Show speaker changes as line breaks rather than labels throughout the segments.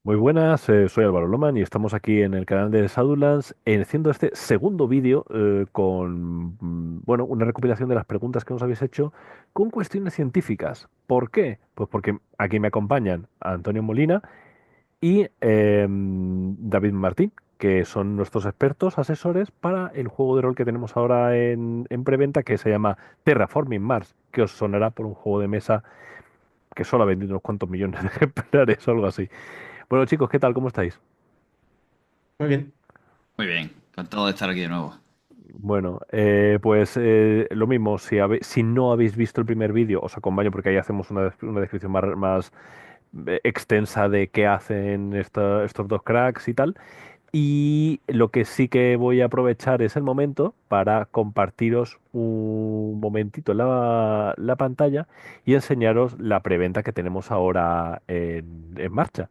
Muy buenas, soy Álvaro Loman y estamos aquí en el canal de Shadowlands haciendo este segundo vídeo con bueno, una recopilación de las preguntas que nos habéis hecho con cuestiones científicas. ¿Por qué? Pues porque aquí me acompañan Antonio Molina y David Martín, que son nuestros expertos asesores para el juego de rol que tenemos ahora en preventa que se llama Terraforming Mars, que os sonará por un juego de mesa que solo ha vendido unos cuantos millones de ejemplares o algo así. Bueno, chicos, ¿qué tal? ¿Cómo estáis?
Muy bien.
Muy bien, encantado de estar aquí de nuevo.
Bueno, pues lo mismo, si no habéis visto el primer vídeo, os acompaño porque ahí hacemos una descripción más extensa de qué hacen estos dos cracks y tal. Y lo que sí que voy a aprovechar es el momento para compartiros un momentito la pantalla y enseñaros la preventa que tenemos ahora en marcha.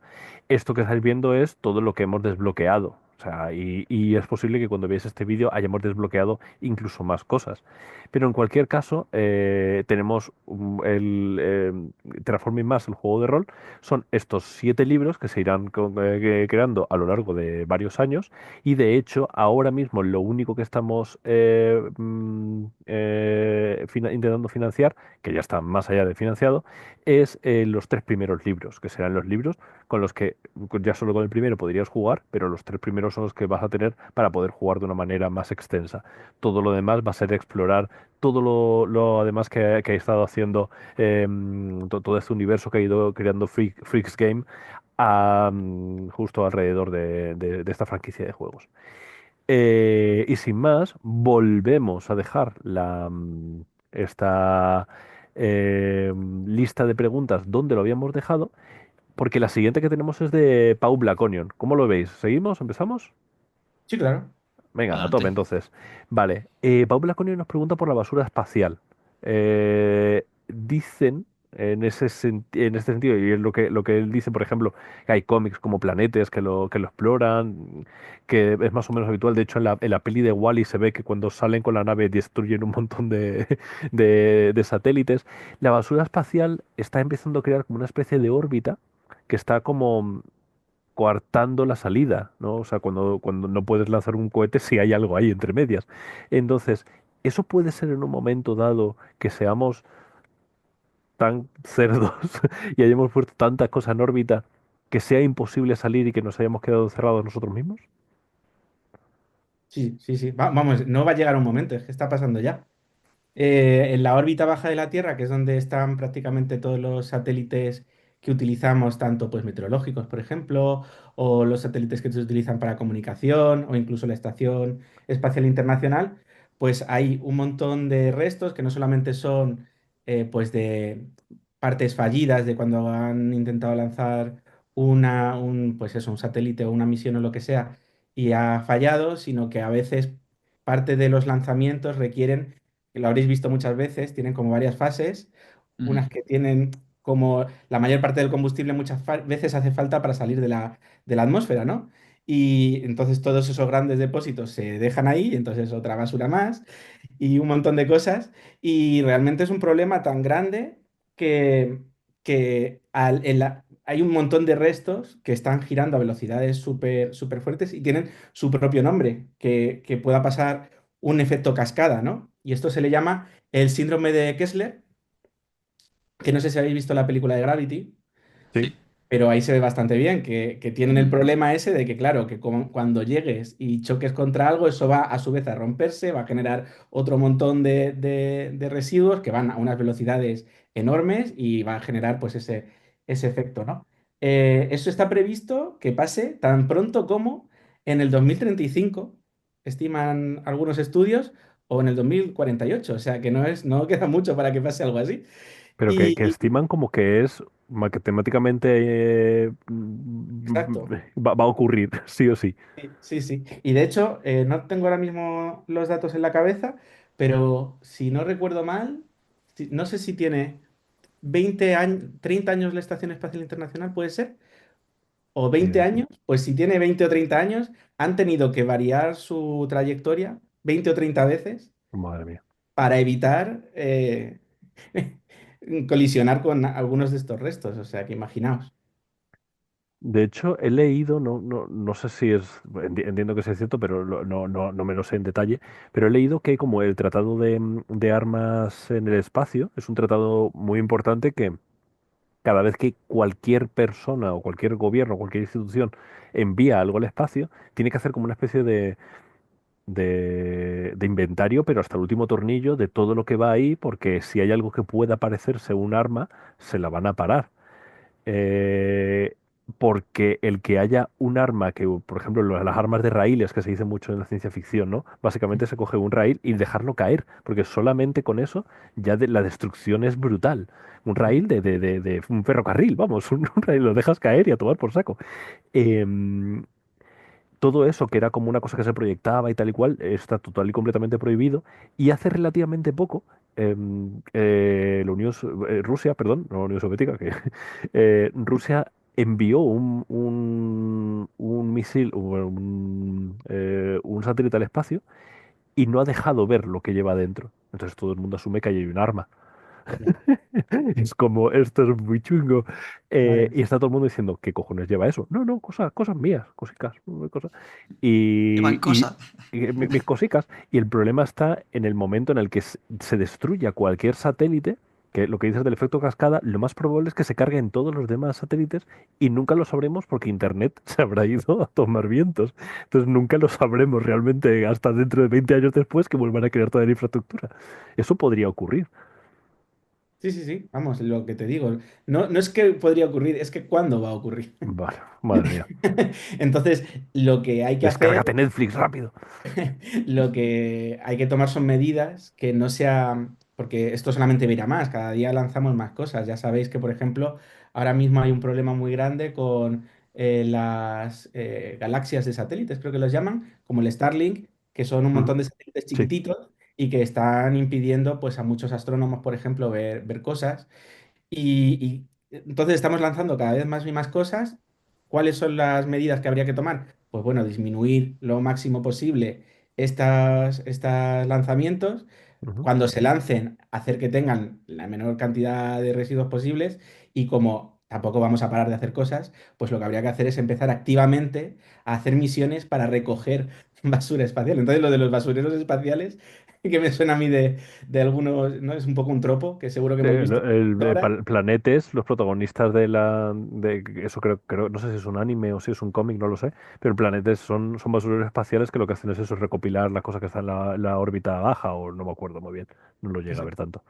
Esto que estáis viendo es todo lo que hemos desbloqueado. O sea, y es posible que cuando veáis este vídeo hayamos desbloqueado incluso más cosas. Pero en cualquier caso, tenemos Terraforming Mars, el juego de rol, son estos 7 libros que se irán creando a lo largo de varios años y de hecho ahora mismo lo único que estamos intentando financiar, que ya está más allá de financiado, es los 3 primeros libros, que serán los libros con los que ya solo con el primero podrías jugar, pero los 3 primeros son los que vas a tener para poder jugar de una manera más extensa. Todo lo demás va a ser explorar todo lo además que he estado haciendo todo este universo que ha ido creando Freaks Game justo alrededor de esta franquicia de juegos. Y sin más, volvemos a dejar esta lista de preguntas donde lo habíamos dejado, porque la siguiente que tenemos es de Pau Blaconion. ¿Cómo lo veis? ¿Seguimos? ¿Empezamos?
Sí, claro.
Venga, a tope
Adelante.
entonces. Vale, Pau Laconio nos pregunta por la basura espacial. Dicen, en este sentido, y es lo que él dice, por ejemplo, que hay cómics como Planetes que lo exploran, que es más o menos habitual. De hecho, en la peli de Wall-E se ve que cuando salen con la nave destruyen un montón de satélites. La basura espacial está empezando a crear como una especie de órbita que está como coartando la salida, ¿no? O sea, cuando no puedes lanzar un cohete si hay algo ahí entre medias. Entonces, eso puede ser en un momento dado que seamos tan cerdos y hayamos puesto tantas cosas en órbita que sea imposible salir y que nos hayamos quedado encerrados nosotros mismos.
Sí, sí, sí. Vamos, no va a llegar un momento, es que está pasando ya. En la órbita baja de la Tierra, que es donde están prácticamente todos los satélites que utilizamos, tanto pues meteorológicos, por ejemplo, o los satélites que se utilizan para comunicación, o incluso la Estación Espacial Internacional, pues hay un montón de restos que no solamente son pues de partes fallidas de cuando han intentado lanzar pues eso, un satélite o una misión o lo que sea y ha fallado, sino que a veces parte de los lanzamientos requieren, que lo habréis visto muchas veces, tienen como varias fases,
Ujú.
unas que tienen como la mayor parte del combustible muchas veces hace falta para salir de la atmósfera, ¿no? Y entonces todos esos grandes depósitos se dejan ahí, y entonces otra basura más y un montón de cosas. Y realmente es un problema tan grande que, hay un montón de restos que están girando a velocidades súper súper fuertes y tienen su propio nombre, que pueda pasar un efecto cascada, ¿no? Y esto se le llama el síndrome de Kessler, que no sé si habéis visto la película de Gravity.
Sí.
Sí.
Pero ahí se ve bastante bien que tienen el
Ujú.
problema ese de que, claro, que cuando llegues y choques contra algo, eso va a su vez a romperse, va a generar otro montón de residuos que van a unas velocidades enormes y va a generar pues ese efecto, ¿no? Eso está previsto que pase tan pronto como en el 2035, estiman algunos estudios, o en el 2048, o sea que no queda mucho para que pase algo así.
Pero que
Y,
estiman como que es matemáticamente
exacto.
va a ocurrir, sí o sí.
Sí, sí, sí. Y de hecho, no tengo ahora mismo los datos en la cabeza, pero si no recuerdo mal, no sé si tiene 20 años, 30 años la Estación Espacial Internacional, puede ser, o
Ni
20
idea.
años, pues si tiene 20 o 30 años, han tenido que variar su trayectoria 20 o 30 veces
Madre mía.
para evitar colisionar con algunos de estos restos. O sea, que imaginaos.
De hecho, he leído, no sé si es, entiendo que sea cierto, pero no me lo sé en detalle, pero he leído que como el Tratado de Armas en el Espacio es un tratado muy importante que cada vez que cualquier persona o cualquier gobierno o cualquier institución envía algo al espacio, tiene que hacer como una especie de inventario, pero hasta el último tornillo de todo lo que va ahí, porque si hay algo que pueda parecerse un arma, se la van a parar. Eh, Porque el que haya un arma que, por ejemplo, las armas de raíles, que se dice mucho en la ciencia ficción, ¿no? Básicamente se coge un raíl y dejarlo caer, porque solamente con eso ya la destrucción es brutal. Un raíl de un ferrocarril, vamos, un raíl lo dejas caer y a tomar por saco. Em, Todo eso, que era como una cosa que se proyectaba y tal y cual, está total y completamente prohibido. Y hace relativamente poco, Rusia, perdón, no la Unión Soviética, que Rusia envió un misil, un satélite al espacio y no ha dejado ver lo que lleva dentro. Entonces todo el mundo asume que ahí hay un arma.
Ya,
Es como, esto es muy chungo.
madre mía.
Y está todo el mundo diciendo, ¿qué cojones lleva eso? No, cosas mías, cositas, cosas.
Llevan
Y
cosas.
mis cositas. Y el problema está en el momento en el que se destruya cualquier satélite, que lo que dices del efecto cascada, lo más probable es que se carguen todos los demás satélites y nunca lo sabremos porque Internet se habrá ido a tomar vientos. Entonces nunca lo sabremos realmente hasta dentro de 20 años después que vuelvan a crear toda la infraestructura. Eso podría ocurrir.
Sí, sí, sí, vamos, lo que te digo. No, no es que podría ocurrir, es que cuándo va a ocurrir.
Vale, madre mía.
Entonces, lo que hay que hacer
Descárgate Netflix rápido.
lo que hay que tomar son medidas que no sean, porque esto solamente va a ir a más, cada día lanzamos más cosas. Ya sabéis que, por ejemplo, ahora mismo hay un problema muy grande con las galaxias de satélites, creo que los llaman, como el Starlink, que son un
Ujú.
montón de satélites
Sí.
chiquititos y que están impidiendo pues, a muchos astrónomos, por ejemplo, ver cosas. Y entonces estamos lanzando cada vez más y más cosas. ¿Cuáles son las medidas que habría que tomar? Pues bueno, disminuir lo máximo posible estos lanzamientos.
Ujú.
Cuando se lancen, hacer que tengan la menor cantidad de residuos posibles. Y como tampoco vamos a parar de hacer cosas, pues lo que habría que hacer es empezar activamente a hacer misiones para recoger basura espacial. Entonces, lo de los basureros espaciales, que me suena a mí de algunos, ¿no? Es un poco un tropo que seguro que hemos visto ahora.
Planetes, los protagonistas de eso creo, no sé si es un anime o si es un cómic, no lo sé, pero Planetes son basureros espaciales que lo que hacen es eso, es recopilar las cosas que están en la órbita baja, o no me acuerdo muy bien, no lo llega a ver
Exacto,
tanto.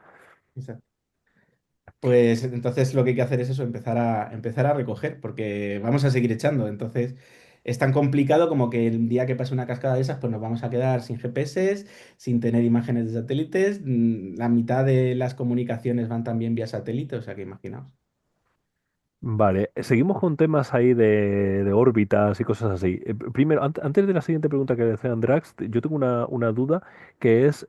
exacto. Pues entonces lo que hay que hacer es eso, empezar a recoger, porque vamos a seguir echando. Entonces es tan complicado como que el día que pase una cascada de esas, pues nos vamos a quedar sin GPS, sin tener imágenes de satélites. La mitad de las comunicaciones van también vía satélite, o sea que imaginaos.
Vale, seguimos con temas ahí de órbitas y cosas así. Primero, antes de la siguiente pregunta que decía Andrax, yo tengo una duda que es,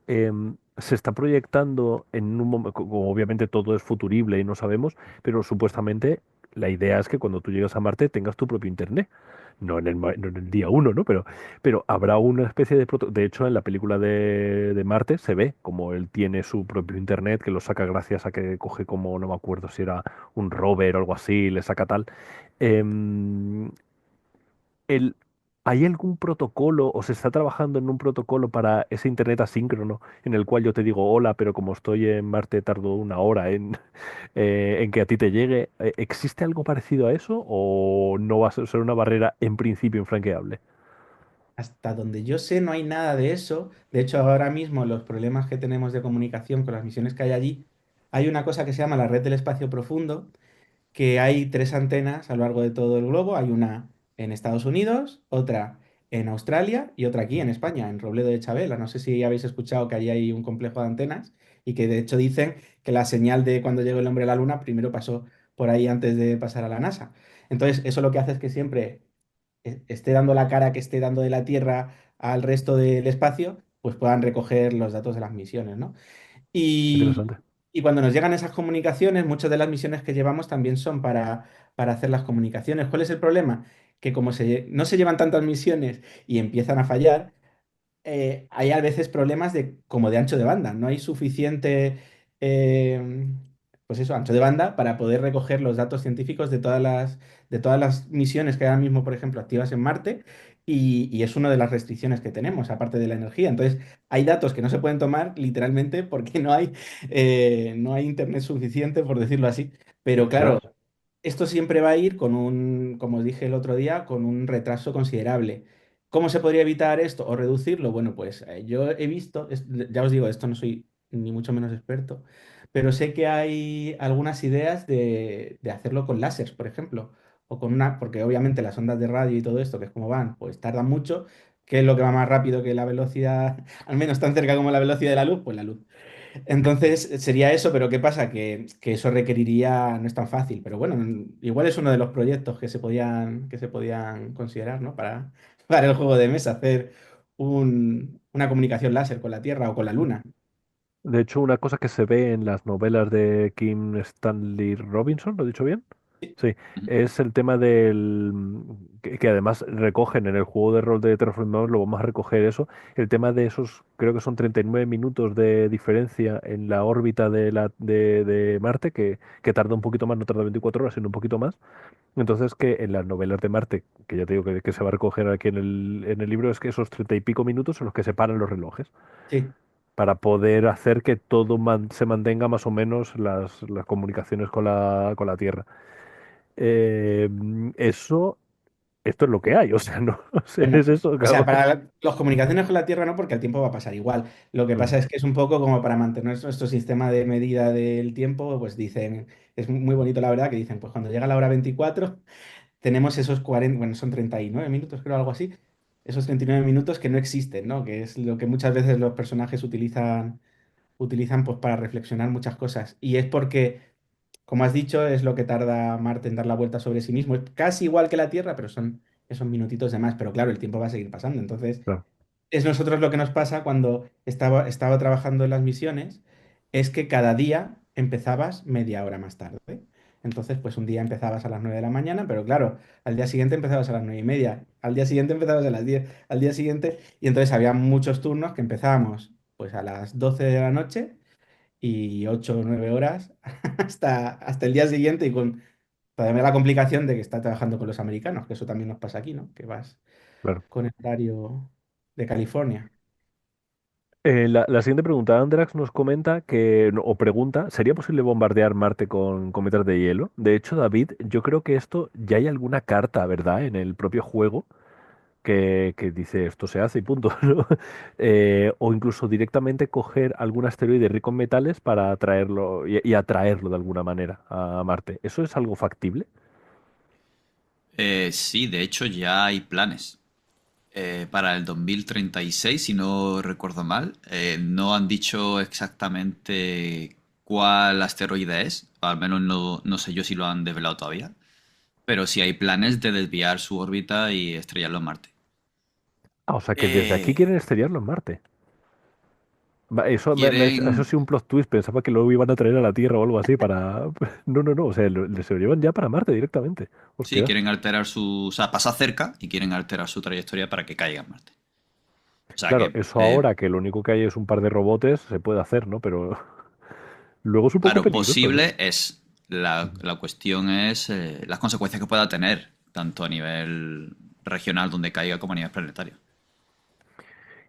se está proyectando en un momento, como obviamente todo es futurible y no sabemos, pero supuestamente la idea es que cuando tú llegas a Marte tengas tu propio internet. No en el día uno, ¿no? Pero habrá una especie de... De hecho, en la película de Marte se ve como él tiene su propio internet, que lo saca gracias a que coge como, no me acuerdo si era un rover o algo así, le saca tal. Em, el, ¿Hay algún protocolo o se está trabajando en un protocolo para ese internet asíncrono en el cual yo te digo hola, pero como estoy en Marte tardo una hora en que a ti te llegue? ¿Existe algo parecido a eso o no va a ser una barrera en principio infranqueable?
Hasta donde yo sé, no hay nada de eso. De hecho, ahora mismo los problemas que tenemos de comunicación con las misiones que hay allí, hay una cosa que se llama la red del espacio profundo, que hay tres antenas a lo largo de todo el globo. Hay una en Estados Unidos, otra en Australia y otra aquí en España, en Robledo de Chabela. No sé si habéis escuchado que allí hay un complejo de antenas y que de hecho dicen que la señal de cuando llegó el hombre a la luna primero pasó por ahí antes de pasar a la NASA. Entonces, eso lo que hace es que siempre esté dando la cara que esté dando de la Tierra al resto del espacio, pues puedan recoger los datos de las misiones, ¿no? Y,
Interesante.
y cuando nos llegan esas comunicaciones, muchas de las misiones que llevamos también son para hacer las comunicaciones. ¿Cuál es el problema? Que como no se llevan tantas misiones y empiezan a fallar, hay a veces problemas como de ancho de banda. No hay suficiente eh, pues eso, ancho de banda para poder recoger los datos científicos de todas las misiones que hay ahora mismo, por ejemplo, activas en Marte. Y es una de las restricciones que tenemos, aparte de la energía. Entonces, hay datos que no se pueden tomar literalmente porque no hay internet suficiente, por decirlo así. Pero claro,
Ostras,
esto siempre va a ir con un, como os dije el otro día, con un retraso considerable. ¿Cómo se podría evitar esto o reducirlo? Bueno, pues yo he visto, ya os digo, esto no soy ni mucho menos experto, pero sé que hay algunas ideas de hacerlo con láseres, por ejemplo, o con una, porque obviamente las ondas de radio y todo esto, que es como van, pues tardan mucho. ¿Qué es lo que va más rápido que la velocidad, al menos tan cerca como la velocidad de la luz? Pues la luz. Entonces sería eso, pero ¿qué pasa? Que eso requeriría, no es tan fácil, pero bueno, igual es uno de los proyectos que se podían considerar, ¿no? Para el juego de mesa, hacer una comunicación láser con la Tierra o con la Luna.
de hecho, una cosa que se ve en las novelas de Kim Stanley Robinson, ¿lo he dicho bien? Sí,
Ujú.
es el tema que además recogen en el juego de rol de Terraformers, lo vamos a recoger eso, el tema de esos, creo que son 39 minutos de diferencia en la órbita de Marte, que tarda un poquito más, no tarda 24 horas, sino un poquito más. Entonces, que en las novelas de Marte, que ya te digo que se va a recoger aquí en el libro, es que esos 30 y pico minutos son los que separan los relojes
Sí,
para poder hacer que todo se mantenga más o menos las comunicaciones con la Tierra. Eh, eso, esto es lo que hay, o sea, no, o sea,
bueno,
es eso,
o sea,
claro.
para las comunicaciones con la Tierra no, porque el tiempo va a pasar igual. Lo que
Mm,
pasa es que es un poco como para mantener nuestro sistema de medida del tiempo, pues dicen, es muy bonito la verdad, que dicen, pues cuando llega la hora 24 tenemos esos 40, bueno, son 39 minutos, creo, algo así, esos 39 minutos que no existen, ¿no? Que es lo que muchas veces los personajes utilizan pues para reflexionar muchas cosas. Y es porque, como has dicho, es lo que tarda Marte en dar la vuelta sobre sí mismo. Es casi igual que la Tierra, pero son esos minutitos de más. Pero claro, el tiempo va a seguir pasando. Entonces,
claro,
es nosotros lo que nos pasa cuando estaba trabajando en las misiones, es que cada día empezabas media hora más tarde. Entonces, pues un día empezabas a las 9 de la mañana, pero claro, al día siguiente empezabas a las 9:30, al día siguiente empezabas a las 10, al día siguiente, y entonces había muchos turnos que empezábamos pues a las 12 de la noche y 8 o 9 horas hasta el día siguiente y con todavía la complicación de que está trabajando con los americanos, que eso también nos pasa aquí, ¿no? Que vas
claro.
con el horario de California.
La siguiente pregunta, Andrax nos comenta que, o pregunta, ¿sería posible bombardear Marte con cometas de hielo? De hecho, David, yo creo que esto ya hay alguna carta, ¿verdad? En el propio juego que dice esto se hace y punto, ¿no? O incluso directamente coger algún asteroide rico en metales para atraerlo y atraerlo de alguna manera a Marte. ¿Eso es algo factible?
Sí, de hecho ya hay planes. Para el 2036, si no recuerdo mal. No han dicho exactamente cuál asteroide es, o al menos no sé yo si lo han desvelado todavía, pero sí hay planes de desviar su órbita y estrellarlo en Marte.
Ah, o sea que desde aquí
Eh,
quieren estrellarlo en Marte. Eso, eso
quieren,
sí un plot twist, pensaba que luego iban a traer a la Tierra o algo así para... No, no, no, o sea, se lo llevan ya para Marte directamente.
sí,
Hostia.
quieren alterar su, o sea, pasa cerca y quieren alterar su trayectoria para que caiga en Marte. O sea
Claro,
que,
eso ahora que lo único que hay es un par de robotes, se puede hacer, ¿no? Pero luego es un poco
claro,
peligroso, ¿no?
posible es. La cuestión es las consecuencias que pueda tener, tanto a nivel regional donde caiga como a nivel planetario.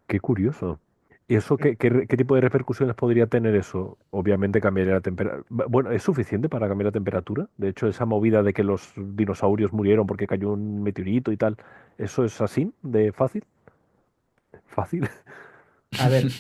Qué curioso. ¿Y eso qué tipo de repercusiones podría tener eso? Obviamente cambiaría la temperatura. Bueno, ¿es suficiente para cambiar la temperatura? De hecho, esa movida de que los dinosaurios murieron porque cayó un meteorito y tal, ¿eso es así de fácil? ¿Fácil?
A ver,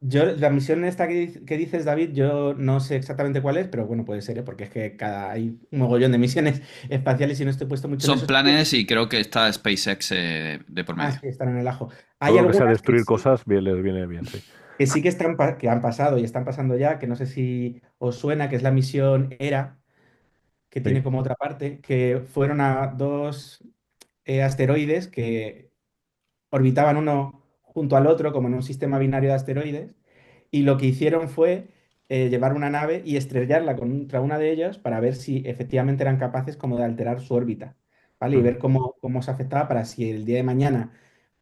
la misión esta que dices, David, yo no sé exactamente cuál es, pero bueno, puede ser, ¿eh? Porque es que hay un mogollón de misiones espaciales y no estoy puesto mucho en
Son
eso. Sí que,
planes y creo que está SpaceX de por medio.
sí, están en el ajo. Hay
Todo lo que sea
algunas
destruir cosas bien, les viene bien, sí.
que sí que que han pasado y están pasando ya, que no sé si os suena, que es la misión ERA, que
Sí.
tiene como otra parte, que fueron a dos asteroides que orbitaban uno junto al otro, como en un sistema binario de asteroides, y lo que hicieron fue llevar una nave y estrellarla contra una de ellas para ver si efectivamente eran capaces como de alterar su órbita, ¿vale? Y
Ujú.
ver cómo se afectaba para si el día de mañana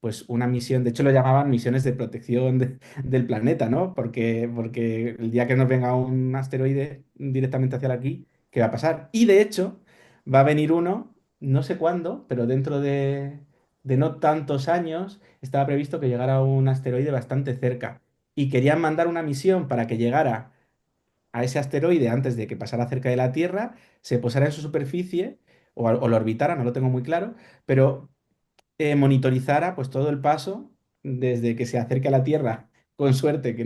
pues una misión, de hecho lo llamaban misiones de protección del planeta, ¿no? Porque el día que nos venga un asteroide directamente hacia aquí, ¿qué va a pasar? Y de hecho, va a venir uno, no sé cuándo, pero dentro de no tantos años, estaba previsto que llegara un asteroide bastante cerca. Y querían mandar una misión para que llegara a ese asteroide antes de que pasara cerca de la Tierra, se posara en su superficie o lo orbitara, no lo tengo muy claro, pero monitorizara pues todo el paso desde que se acerque a la Tierra, con suerte que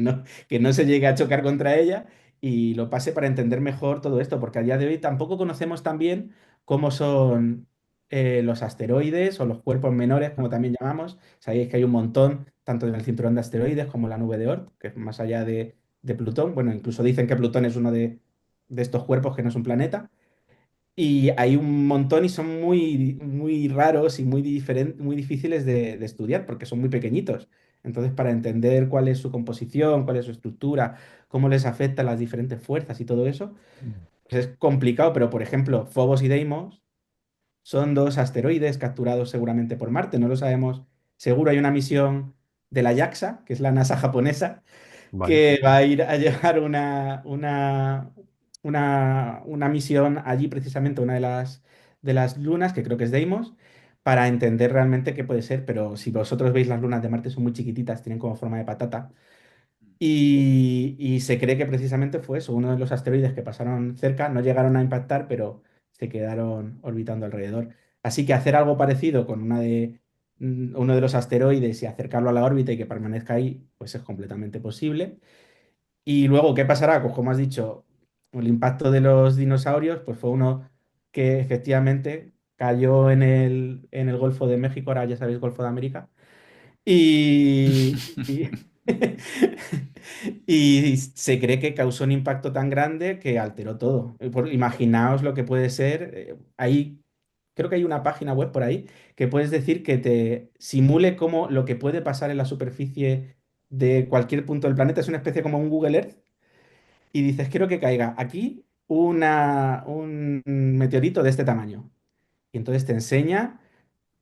no se llegue a chocar contra ella y lo pase para entender mejor todo esto, porque a día de hoy tampoco conocemos tan bien cómo son los asteroides o los cuerpos menores, como también llamamos. Sabéis que hay un montón, tanto en el cinturón de asteroides como la nube de Oort, que es más allá de Plutón. Bueno, incluso dicen que Plutón es uno de estos cuerpos que no es un planeta. Y hay un montón y son muy raros y muy difíciles de estudiar porque son muy pequeñitos. Entonces, para entender cuál es su composición, cuál es su estructura, cómo les afectan las diferentes fuerzas y todo eso, pues es complicado. Pero, por ejemplo, Phobos y Deimos son dos asteroides capturados seguramente por Marte. No lo sabemos seguro. Hay una misión de la JAXA, que es la NASA japonesa,
Vale.
que va a ir a llevar una misión allí precisamente, a una de las lunas, que creo que es Deimos, para entender realmente qué puede ser. Pero si vosotros veis las lunas de Marte son muy chiquititas, tienen como forma de patata. Y se cree que precisamente fue eso, uno de los asteroides que pasaron cerca, no llegaron a impactar, pero se quedaron orbitando alrededor. Así que hacer algo parecido con uno de los asteroides y acercarlo a la órbita y que permanezca ahí, pues es completamente posible. Y luego, ¿qué pasará? Pues como has dicho, el impacto de los dinosaurios, pues fue uno que efectivamente cayó en el Golfo de México, ahora ya sabéis, Golfo de América, y y se cree que causó un impacto tan grande que alteró todo. Imaginaos lo que puede ser. Ahí creo que hay una página web por ahí que puedes decir que te simule como lo que puede pasar en la superficie de cualquier punto del planeta. Es una especie como un Google Earth. Y dices, quiero que caiga aquí un meteorito de este tamaño. Y entonces te enseña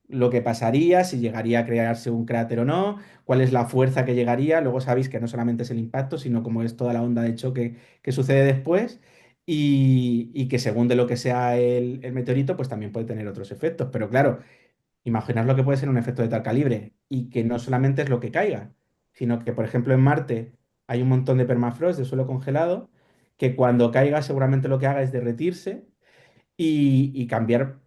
lo que pasaría, si llegaría a crearse un cráter o no, cuál es la fuerza que llegaría. Luego sabéis que no solamente es el impacto, sino cómo es toda la onda de choque que sucede después y que según de lo que sea el meteorito, pues también puede tener otros efectos. Pero claro, imaginaos lo que puede ser un efecto de tal calibre y que no solamente es lo que caiga, sino que, por ejemplo, en Marte hay un montón de permafrost, de suelo congelado, que cuando caiga seguramente lo que haga es derretirse y cambiar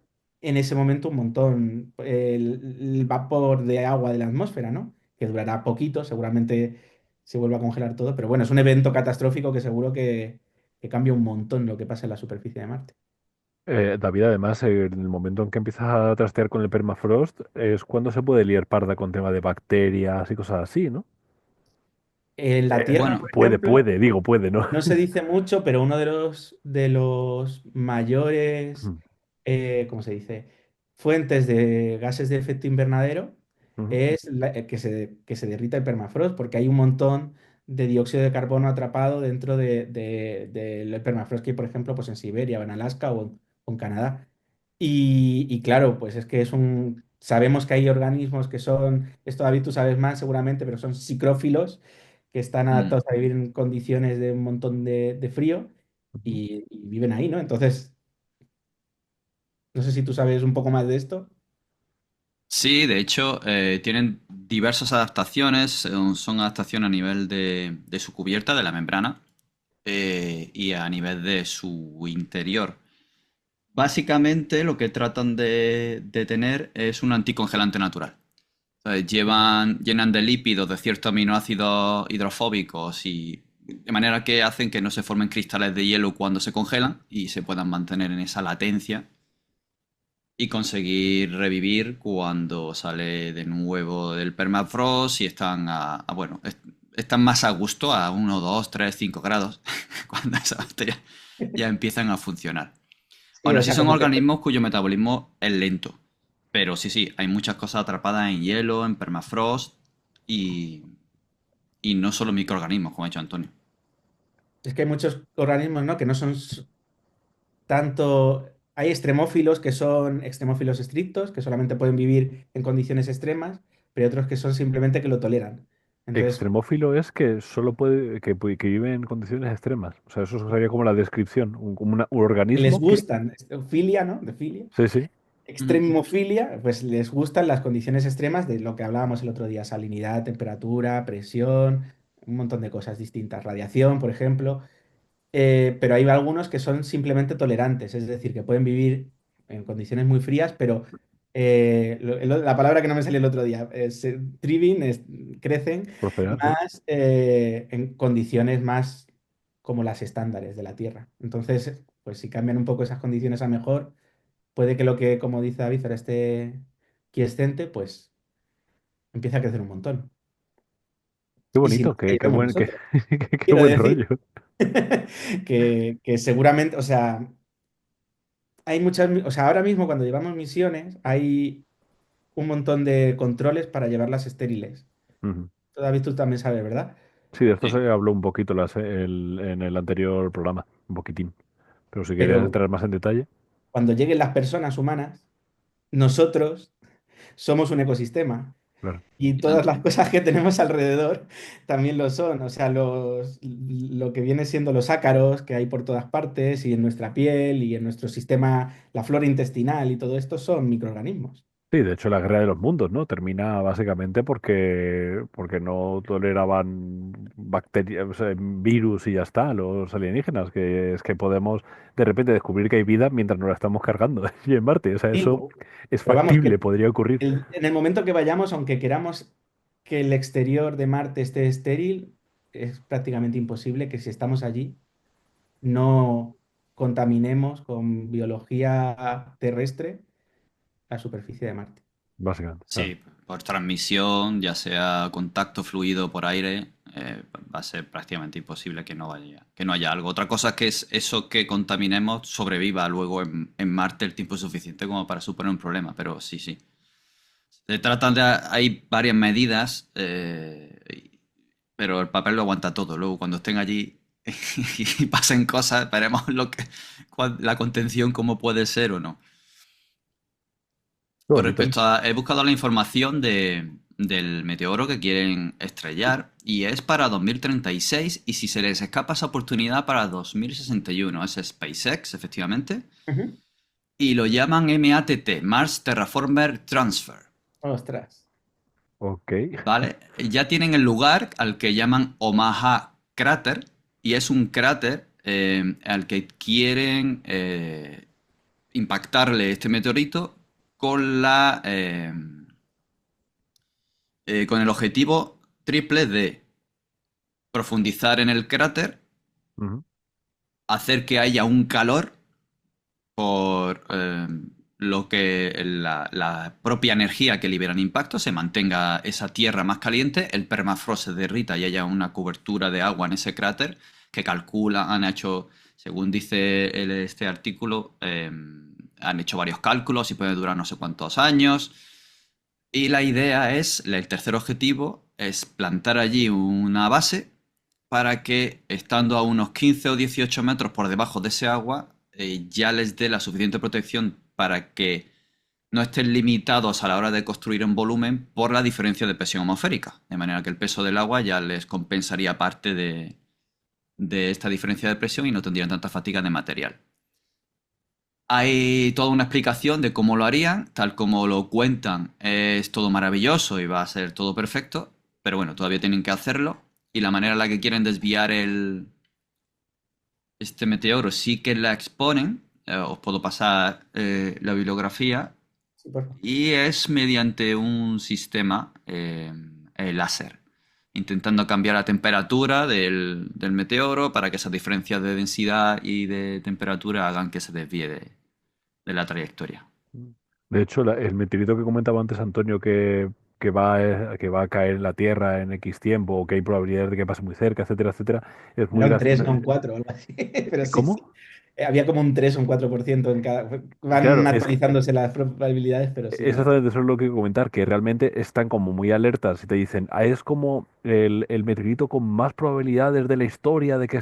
en ese momento un montón el vapor de agua de la atmósfera, ¿no? Que durará poquito, seguramente se vuelva a congelar todo, pero bueno, es un evento catastrófico que seguro que cambia un montón lo que pasa en la superficie de Marte.
David, además, en el momento en que empiezas a trastear con el permafrost, es cuando se puede liar parda con tema de bacterias y cosas así, ¿no?
En la Tierra,
Bueno,
por ejemplo,
Digo puede, ¿no?
no se dice mucho, pero uno de los mayores, ¿cómo se dice? Fuentes de gases de efecto invernadero
Ujú.
es que se derrita el permafrost, porque hay un montón de dióxido de carbono atrapado dentro del permafrost que hay, por ejemplo, pues en Siberia o en Alaska o en Canadá. Y claro, pues es que sabemos que hay organismos que son, esto David tú sabes más seguramente, pero son psicrófilos que están
mm,
adaptados a vivir en condiciones de un montón de frío
Ujú.
y viven ahí, ¿no? Entonces, no sé si tú sabes un poco más de esto.
sí, de hecho, tienen diversas adaptaciones, son adaptaciones a nivel de su cubierta, de la membrana, y a nivel de su interior. Básicamente lo que tratan de tener es un anticongelante natural. Entonces, llenan de lípidos de ciertos aminoácidos hidrofóbicos y de manera que hacen que no se formen cristales de hielo cuando se congelan y se puedan mantener en esa latencia y conseguir revivir cuando sale de nuevo del permafrost y están bueno, están más a gusto a 1, 2, 3, 5 grados cuando esas bacterias ya empiezan a funcionar.
Sí,
Bueno,
o
sí
sea,
son
como que
organismos cuyo metabolismo es lento, pero sí, sí, hay muchas cosas atrapadas en hielo, en permafrost y, y no solo microorganismos, como ha dicho Antonio.
es que hay muchos organismos, ¿no? Que no son tanto. Hay extremófilos que son extremófilos estrictos, que solamente pueden vivir en condiciones extremas, pero hay otros que son simplemente que lo toleran. Entonces,
Extremófilo es que solo puede, que vive en condiciones extremas. O sea, eso sería como la descripción, como un
que les
organismo que...
gustan, filia, ¿no? De filia.
Sí, sí,
Ujú.
Extremofilia, pues les gustan las condiciones extremas de lo que hablábamos el otro día, salinidad, temperatura, presión, un montón de cosas distintas, radiación, por ejemplo. Pero hay algunos que son simplemente tolerantes, es decir, que pueden vivir en condiciones muy frías, pero la palabra que no me salió el otro día, thriving, crecen
prosperar, sí.
más en condiciones más como las estándares de la Tierra. Entonces, pues si cambian un poco esas condiciones a mejor, puede que lo que, como dice David, ahora esté quiescente, pues empiece a crecer un montón.
Qué
Y si no,
bonito,
ahí
qué
vemos
buen, qué,
nosotros.
qué
Quiero
buen
decir
rollo.
que seguramente, o sea, hay muchas, o sea, ahora mismo cuando llevamos misiones hay un montón de controles para llevarlas estériles.
Ujú.
David, tú también sabes, ¿verdad?
Sí, de esto
Sí.
se habló un poquito en el anterior programa, un poquitín. Pero si quieres
Pero
entrar más en detalle,
cuando lleguen las personas humanas, nosotros somos un ecosistema.
claro.
Y todas las
Exacto.
cosas que tenemos alrededor también lo son. O sea, lo que viene siendo los ácaros que hay por todas partes y en nuestra piel y en nuestro sistema, la flora intestinal y todo esto son microorganismos.
Sí, de hecho la guerra de los mundos, ¿no? Termina básicamente porque no toleraban bacterias, o sea, virus y ya está, los alienígenas, que es que podemos de repente descubrir que hay vida mientras nos la estamos cargando y en Marte. O sea,
Sí,
eso es
pero vamos,
factible,
que
podría ocurrir.
en el momento que vayamos, aunque queramos que el exterior de Marte esté estéril, es prácticamente imposible que si estamos allí no contaminemos con biología terrestre la superficie de Marte.
Básicamente, claro.
Sí, por transmisión, ya sea contacto fluido por aire, va a ser prácticamente imposible que no haya algo. Otra cosa es que es eso que contaminemos sobreviva luego en Marte el tiempo suficiente como para suponer un problema, pero sí, sí. Se tratan de, hay varias medidas, pero el papel lo aguanta todo. Luego, cuando estén allí y pasen cosas, veremos la contención cómo puede ser o no.
Qué
Con
bonito.
respecto a, he buscado la información del meteoro que quieren estrellar y es para 2036 y si se les escapa esa oportunidad para 2061. Es SpaceX, efectivamente,
Ujú.
y lo llaman MATT, Mars Terraformer Transfer.
Ostras.
Ok.
¿Vale? Ya tienen el lugar al que llaman Omaha Crater y es un cráter al que quieren impactarle este meteorito con con el objetivo triple de profundizar en el cráter,
Ujú.
hacer que haya un calor por lo que la propia energía que liberan impacto se mantenga esa tierra más caliente, el permafrost se derrita y haya una cobertura de agua en ese cráter que calcula, han hecho, según dice este artículo, han hecho varios cálculos y puede durar no sé cuántos años. Y la idea es, el tercer objetivo es plantar allí una base para que estando a unos 15 o 18 metros por debajo de ese agua, ya les dé la suficiente protección para que no estén limitados a la hora de construir en volumen por la diferencia de presión atmosférica. De manera que el peso del agua ya les compensaría parte de esta diferencia de presión y no tendrían tanta fatiga de material. Hay toda una explicación de cómo lo harían, tal como lo cuentan, es todo maravilloso y va a ser todo perfecto, pero bueno, todavía tienen que hacerlo y la manera en la que quieren desviar este meteoro sí que la exponen, os puedo pasar la bibliografía,
Sí, por favor.
y es mediante un sistema láser, intentando cambiar la temperatura del meteoro para que esas diferencias de densidad y de temperatura hagan que se desvíe de la trayectoria.
De hecho, el meteorito que comentaba antes Antonio que va a caer en la Tierra en X tiempo o que hay probabilidades de que pase muy cerca, etcétera, etcétera, es muy
Era un 3
gracioso.
no un 4 o algo así. Pero sí,
¿Cómo?
sí. había como un 3 o un 4% en cada. Van
Claro, es que
actualizándose las probabilidades, pero sí, no.
exactamente eso es lo que comentar, que realmente están como muy alertas y te dicen, ah, es como el meteorito con más probabilidades de la historia de que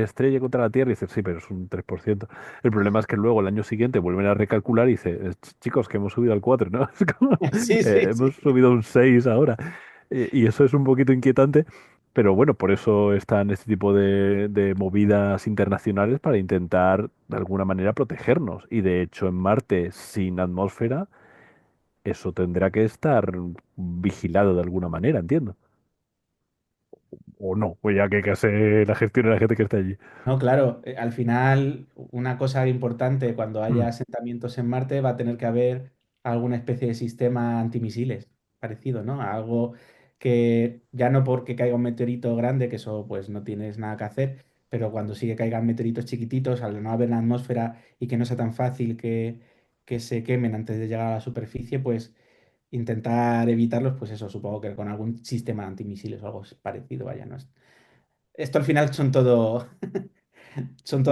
estrelle contra la Tierra. Y dices, sí, pero es un 3%. El problema es que luego el año siguiente vuelven a recalcular y dice, chicos, que hemos subido al 4, ¿no? Es como,
Sí, sí,
hemos
sí.
subido a un 6 ahora. Y eso es un poquito inquietante. Pero bueno, por eso están este tipo de movidas internacionales para intentar de alguna manera protegernos. Y de hecho en Marte sin atmósfera eso tendrá que estar vigilado de alguna manera, entiendo. O no, pues ya que hace la gestión de la gente que está allí.
No, claro, al final una cosa importante cuando haya
Mm.
asentamientos en Marte va a tener que haber alguna especie de sistema antimisiles parecido, ¿no? Algo que ya no porque caiga un meteorito grande, que eso pues no tienes nada que hacer, pero cuando sí que caigan meteoritos chiquititos, al no haber la atmósfera y que no sea tan fácil que se quemen antes de llegar a la superficie, pues intentar evitarlos, pues eso, supongo que con algún sistema antimisiles o algo parecido, vaya, ¿no? Esto al final son todo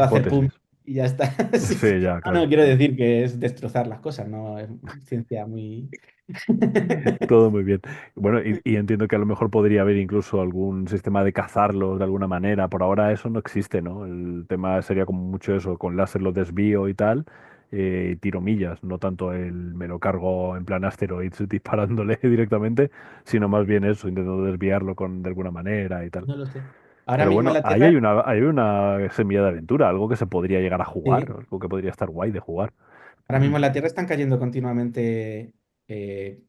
hacer pum
Hipótesis.
y ya está. Sí, sí.
Sí, ya,
No, no
claro.
quiero decir que es destrozar las cosas, no es ciencia muy.
Todo muy bien. Bueno, y entiendo que a lo mejor podría haber incluso algún sistema de cazarlos de alguna manera. Por ahora eso no existe, ¿no? El tema sería como mucho eso, con láser los desvío y tal, y tiro millas, no tanto el me lo cargo en plan asteroids disparándole directamente, sino más bien eso, intentando desviarlo de alguna manera y tal.
No lo sé. Ahora
Pero
mismo en
bueno,
la
ahí
Tierra,
hay una semilla de aventura, algo que se podría llegar a jugar,
sí,
algo que podría estar guay de jugar.
ahora mismo en la Tierra están cayendo continuamente eh,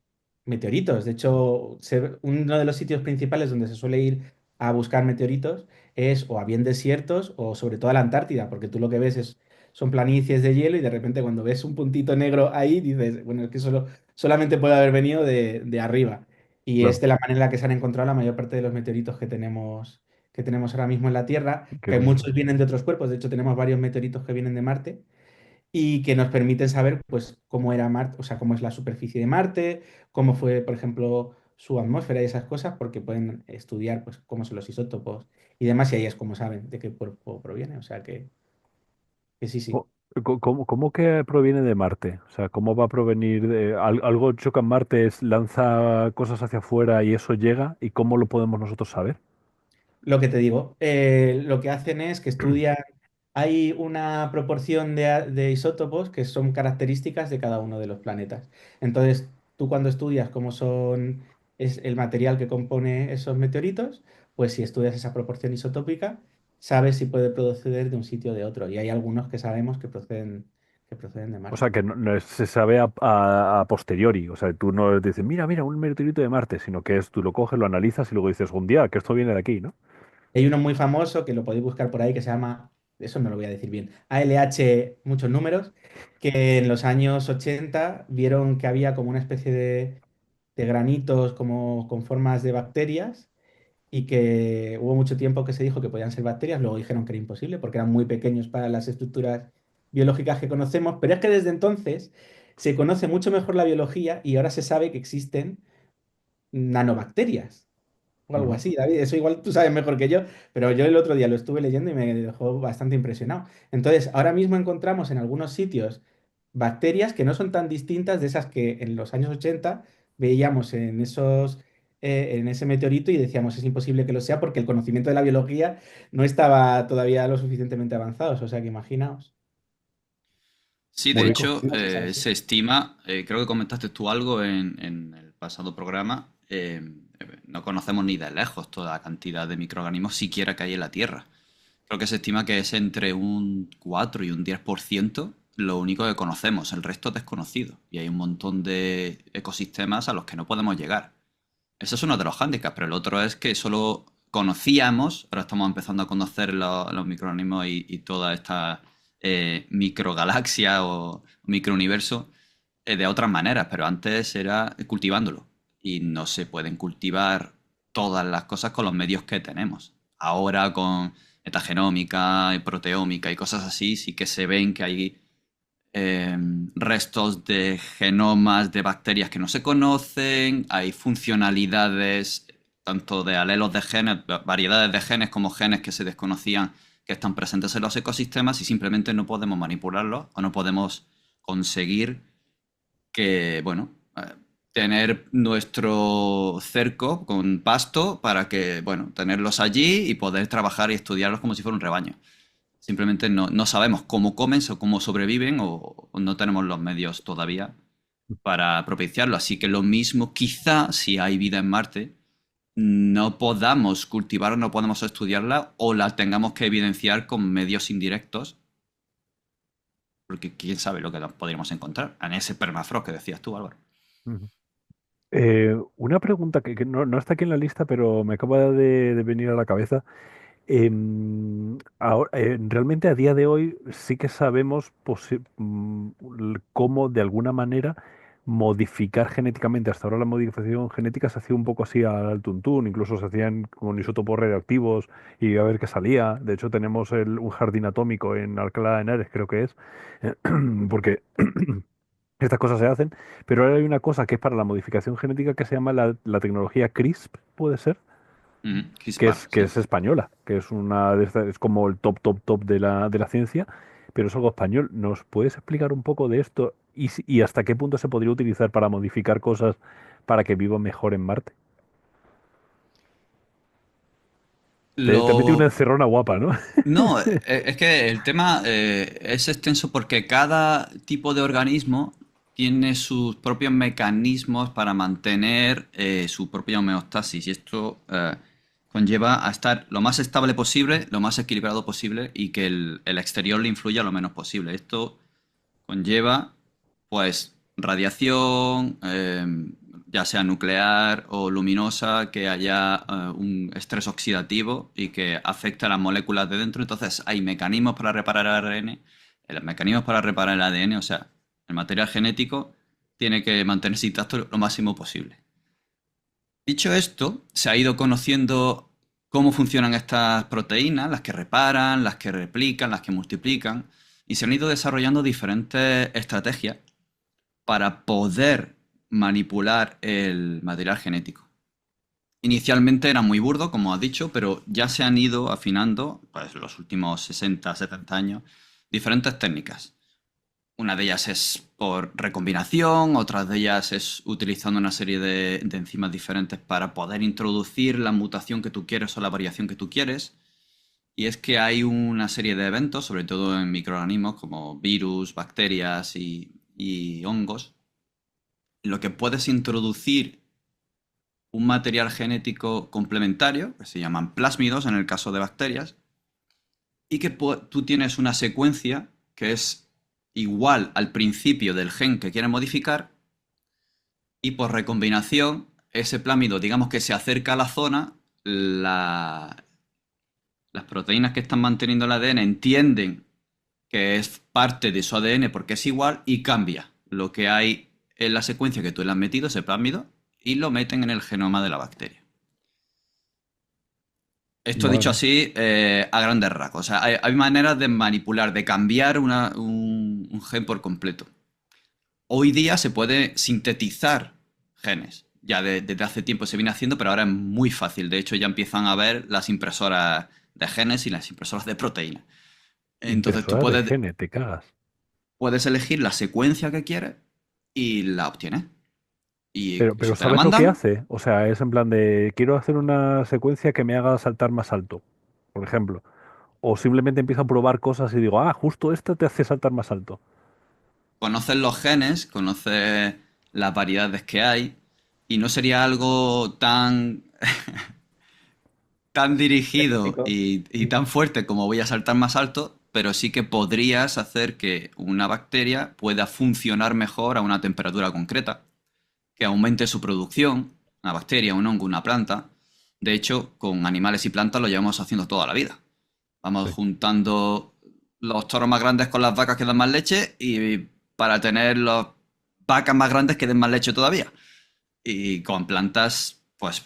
meteoritos. De hecho, uno de los sitios principales donde se suele ir a buscar meteoritos es o a bien desiertos o sobre todo a la Antártida, porque tú lo que ves son planicies de hielo y de repente cuando ves un puntito negro ahí dices, bueno, es que solamente puede haber venido de arriba. Y es
Claro,
de la manera en la que se han encontrado la mayor parte de los meteoritos que tenemos ahora mismo en la Tierra,
qué
que
curioso.
muchos vienen de otros cuerpos. De hecho, tenemos varios meteoritos que vienen de Marte y que nos permiten saber pues cómo era Marte, o sea, cómo es la superficie de Marte, cómo fue, por ejemplo, su atmósfera y esas cosas, porque pueden estudiar pues cómo son los isótopos y demás, y ahí es como saben de qué cuerpo proviene, o sea que sí, sí.
¿Cómo que proviene de Marte? O sea, ¿cómo va a provenir de algo choca en Marte, lanza cosas hacia afuera y eso llega? ¿Y cómo lo podemos nosotros saber?
Lo que te digo, lo que hacen es que estudian, hay una proporción de isótopos que son características de cada uno de los planetas. Entonces, tú cuando estudias cómo es el material que compone esos meteoritos, pues si estudias esa proporción isotópica, sabes si puede proceder de un sitio o de otro. Y hay algunos que sabemos que proceden de
O sea,
Marte.
que se sabe a posteriori. O sea, tú no dices, mira, mira, un meteorito de Marte, sino que tú lo coges, lo analizas y luego dices, un día, que esto viene de aquí, ¿no?
Hay uno muy famoso que lo podéis buscar por ahí que se llama, eso no lo voy a decir bien, ALH, muchos números, que en los años 80 vieron que había como una especie de granitos como con formas de bacterias y que hubo mucho tiempo que se dijo que podían ser bacterias, luego dijeron que era imposible porque eran muy pequeños para las estructuras biológicas que conocemos, pero es que desde entonces se conoce mucho mejor la biología y ahora se sabe que existen nanobacterias o algo
Ujú.
así, David. Eso igual tú sabes mejor que yo, pero yo el otro día lo estuve leyendo y me dejó bastante impresionado. Entonces, ahora mismo encontramos en algunos sitios bacterias que no son tan distintas de esas que en los años 80 veíamos en ese meteorito y decíamos es imposible que lo sea porque el conocimiento de la biología no estaba todavía lo suficientemente avanzado. O sea que imaginaos.
Sí,
Muy
de
rico.
hecho,
No se sabe, sí.
se estima, creo que comentaste tú algo en el pasado programa, no conocemos ni de lejos toda la cantidad de microorganismos siquiera que hay en la Tierra. Creo que se estima que es entre un 4 y un 10% lo único que conocemos, el resto es desconocido. Y hay un montón de ecosistemas a los que no podemos llegar. Eso es uno de los hándicaps, pero el otro es que solo conocíamos, ahora estamos empezando a conocer los microorganismos y toda esta microgalaxia o microuniverso de otras maneras, pero antes era cultivándolo y no se pueden cultivar todas las cosas con los medios que tenemos. Ahora con metagenómica y proteómica y cosas así, sí que se ven que hay eh, restos de genomas de bacterias que no se conocen, hay funcionalidades tanto de alelos de genes, variedades de genes como genes que se desconocían que están presentes en los ecosistemas y simplemente no podemos manipularlos o no podemos conseguir que, bueno, tener nuestro cerco con pasto para que, bueno, tenerlos allí y poder trabajar y estudiarlos como si fuera un rebaño. Simplemente no sabemos cómo comen o cómo sobreviven o no tenemos los medios todavía para propiciarlo. Así que lo mismo, quizá si hay vida en Marte, no podamos cultivarla, no podemos estudiarla o la tengamos que evidenciar con medios indirectos, porque quién sabe lo que nos podríamos encontrar en ese permafrost que decías tú, Álvaro.
Ujú. Una pregunta que no está aquí en la lista, pero me acaba de venir a la cabeza. Realmente a día de hoy sí que sabemos cómo de alguna manera modificar genéticamente. Hasta ahora la modificación genética se hacía un poco así al tuntún, incluso se hacían con isótopos radioactivos y a ver qué salía. De hecho tenemos un jardín atómico en Alcalá de Henares, creo que es, porque estas cosas se hacen, pero ahora hay una cosa que es para la modificación genética que se llama la tecnología CRISP, ¿puede ser?
CRISPR,
Que
sí.
es española, que es una de es como el top de la ciencia, pero es algo español. ¿Nos puedes explicar un poco de esto y hasta qué punto se podría utilizar para modificar cosas para que vivan mejor en Marte? Te metí una
Lo,
encerrona guapa, ¿no?
No, es que el tema es extenso porque cada tipo de organismo tiene sus propios mecanismos para mantener su propia homeostasis y esto conlleva a estar lo más estable posible, lo más equilibrado posible y que el exterior le influya lo menos posible. Esto conlleva, pues, radiación, ya sea nuclear o luminosa, que haya un estrés oxidativo y que afecte a las moléculas de dentro. Entonces, hay mecanismos para reparar el ARN. Los mecanismos para reparar el ADN, o sea, el material genético, tiene que mantenerse intacto lo máximo posible. Dicho esto, se ha ido conociendo cómo funcionan estas proteínas, las que reparan, las que replican, las que multiplican, y se han ido desarrollando diferentes estrategias para poder manipular el material genético. Inicialmente era muy burdo, como has dicho, pero ya se han ido afinando, pues los últimos 60, 70 años, diferentes técnicas. Una de ellas es por recombinación, otra de ellas es utilizando una serie de enzimas diferentes para poder introducir la mutación que tú quieres o la variación que tú quieres. Y es que hay una serie de eventos, sobre todo en microorganismos como virus, bacterias y hongos, en lo que puedes introducir un material genético complementario, que se llaman plásmidos en el caso de bacterias, y que tú tienes una secuencia que es igual al principio del gen que quieres modificar, y por recombinación, ese plásmido, digamos que se acerca a la zona, las proteínas que están manteniendo el ADN entienden que es parte de su ADN porque es igual y cambia lo que hay en la secuencia que tú le has metido, ese plásmido, y lo meten en el genoma de la bacteria. Esto dicho
Vale.
así, a grandes rasgos. O sea, hay maneras de manipular, de cambiar un gen por completo. Hoy día se puede sintetizar genes. Ya desde hace tiempo se viene haciendo, pero ahora es muy fácil. De hecho, ya empiezan a ver las impresoras de genes y las impresoras de proteínas. Entonces tú
Impresora de genes, te cagas.
puedes elegir la secuencia que quieres y la obtienes. Y
Pero
eso te la
¿sabes lo que
mandan.
hace? O sea, es en plan de, quiero hacer una secuencia que me haga saltar más alto, por ejemplo. O simplemente empiezo a probar cosas y digo, ah, justo esta te hace saltar más alto.
Conoces los genes, conoces las variedades que hay. Y no sería algo tan dirigido
Específico.
y tan fuerte como voy a saltar más alto, pero sí que podrías hacer que una bacteria pueda funcionar mejor a una temperatura concreta, que aumente su producción, una bacteria, un hongo, una planta. De hecho, con animales y plantas lo llevamos haciendo toda la vida. Vamos
Sí.
juntando los toros más grandes con las vacas que dan más leche y para tener las vacas más grandes que den más leche todavía. Y con plantas, pues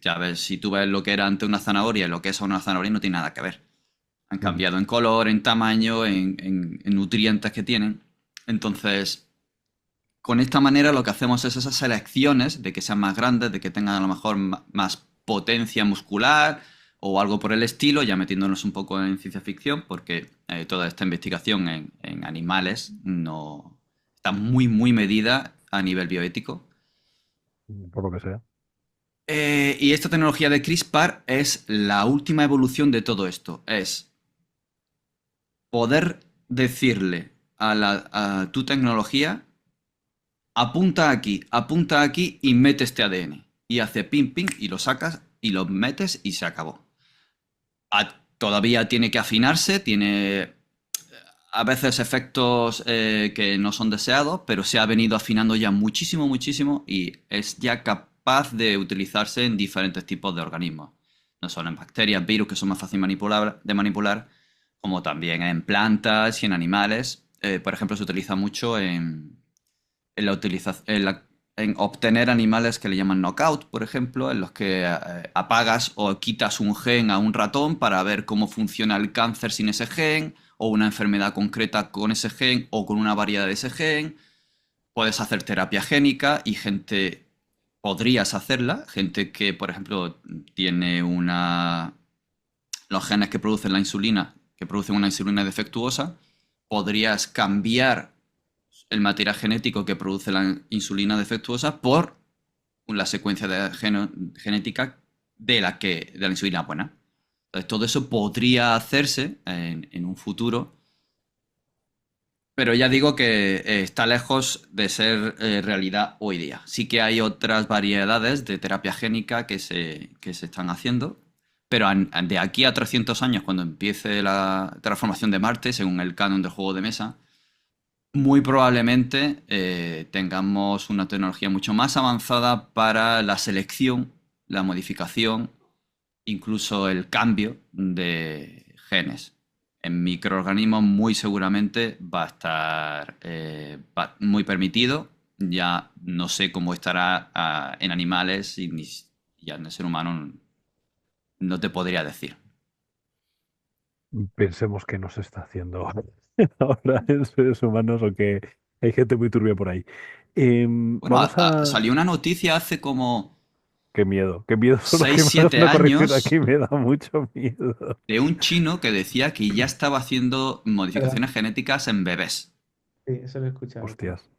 ya ves, si tú ves lo que era antes una zanahoria y lo que es ahora una zanahoria no tiene nada que ver. Han
Ujú.
cambiado en color, en tamaño, en nutrientes que tienen. Entonces, con esta manera lo que hacemos es esas selecciones de que sean más grandes, de que tengan a lo mejor más potencia muscular o algo por el estilo, ya metiéndonos un poco en ciencia ficción, porque toda esta investigación en animales no está muy, muy medida a nivel bioético.
por lo que sea.
Y esta tecnología de CRISPR es la última evolución de todo esto. Es poder decirle a tu tecnología, apunta aquí y mete este ADN. Y hace ping, ping, y lo sacas y lo metes y se acabó. Todavía tiene que afinarse, tiene a veces efectos que no son deseados, pero se ha venido afinando ya muchísimo, muchísimo y es ya capaz de utilizarse en diferentes tipos de organismos. No solo en bacterias, virus, que son más fáciles de manipular, como también en plantas y en animales. Por ejemplo, se utiliza mucho en obtener animales que le llaman knockout, por ejemplo, en los que apagas o quitas un gen a un ratón para ver cómo funciona el cáncer sin ese gen, o una enfermedad concreta con ese gen o con una variedad de ese gen. Puedes hacer terapia génica y podrías hacerla, gente que, por ejemplo, tiene los genes que producen la insulina, que producen una insulina defectuosa, podrías cambiar el material genético que produce la insulina defectuosa por la secuencia genética de la insulina buena. Entonces, todo eso podría hacerse en un futuro, pero ya digo que está lejos de ser realidad hoy día. Sí que hay otras variedades de terapia génica que se están haciendo, pero de aquí a 300 años, cuando empiece la terraformación de Marte, según el canon del juego de mesa, muy probablemente tengamos una tecnología mucho más avanzada para la selección, la modificación, incluso el cambio de genes. En microorganismos muy seguramente va a estar muy permitido. Ya no sé cómo estará en animales y ya en el ser humano no te podría decir.
Pensemos que no se está haciendo ahora en seres humanos o que hay gente muy turbia por ahí.
Bueno,
Vamos a...
salió una noticia hace como
Qué miedo solo que
seis
me hagas
siete
una corrección aquí,
años
me da mucho miedo.
de un chino que decía que ya estaba haciendo
¿Verdad?
modificaciones genéticas en bebés.
Sí, eso lo he escuchado también.
Hostias.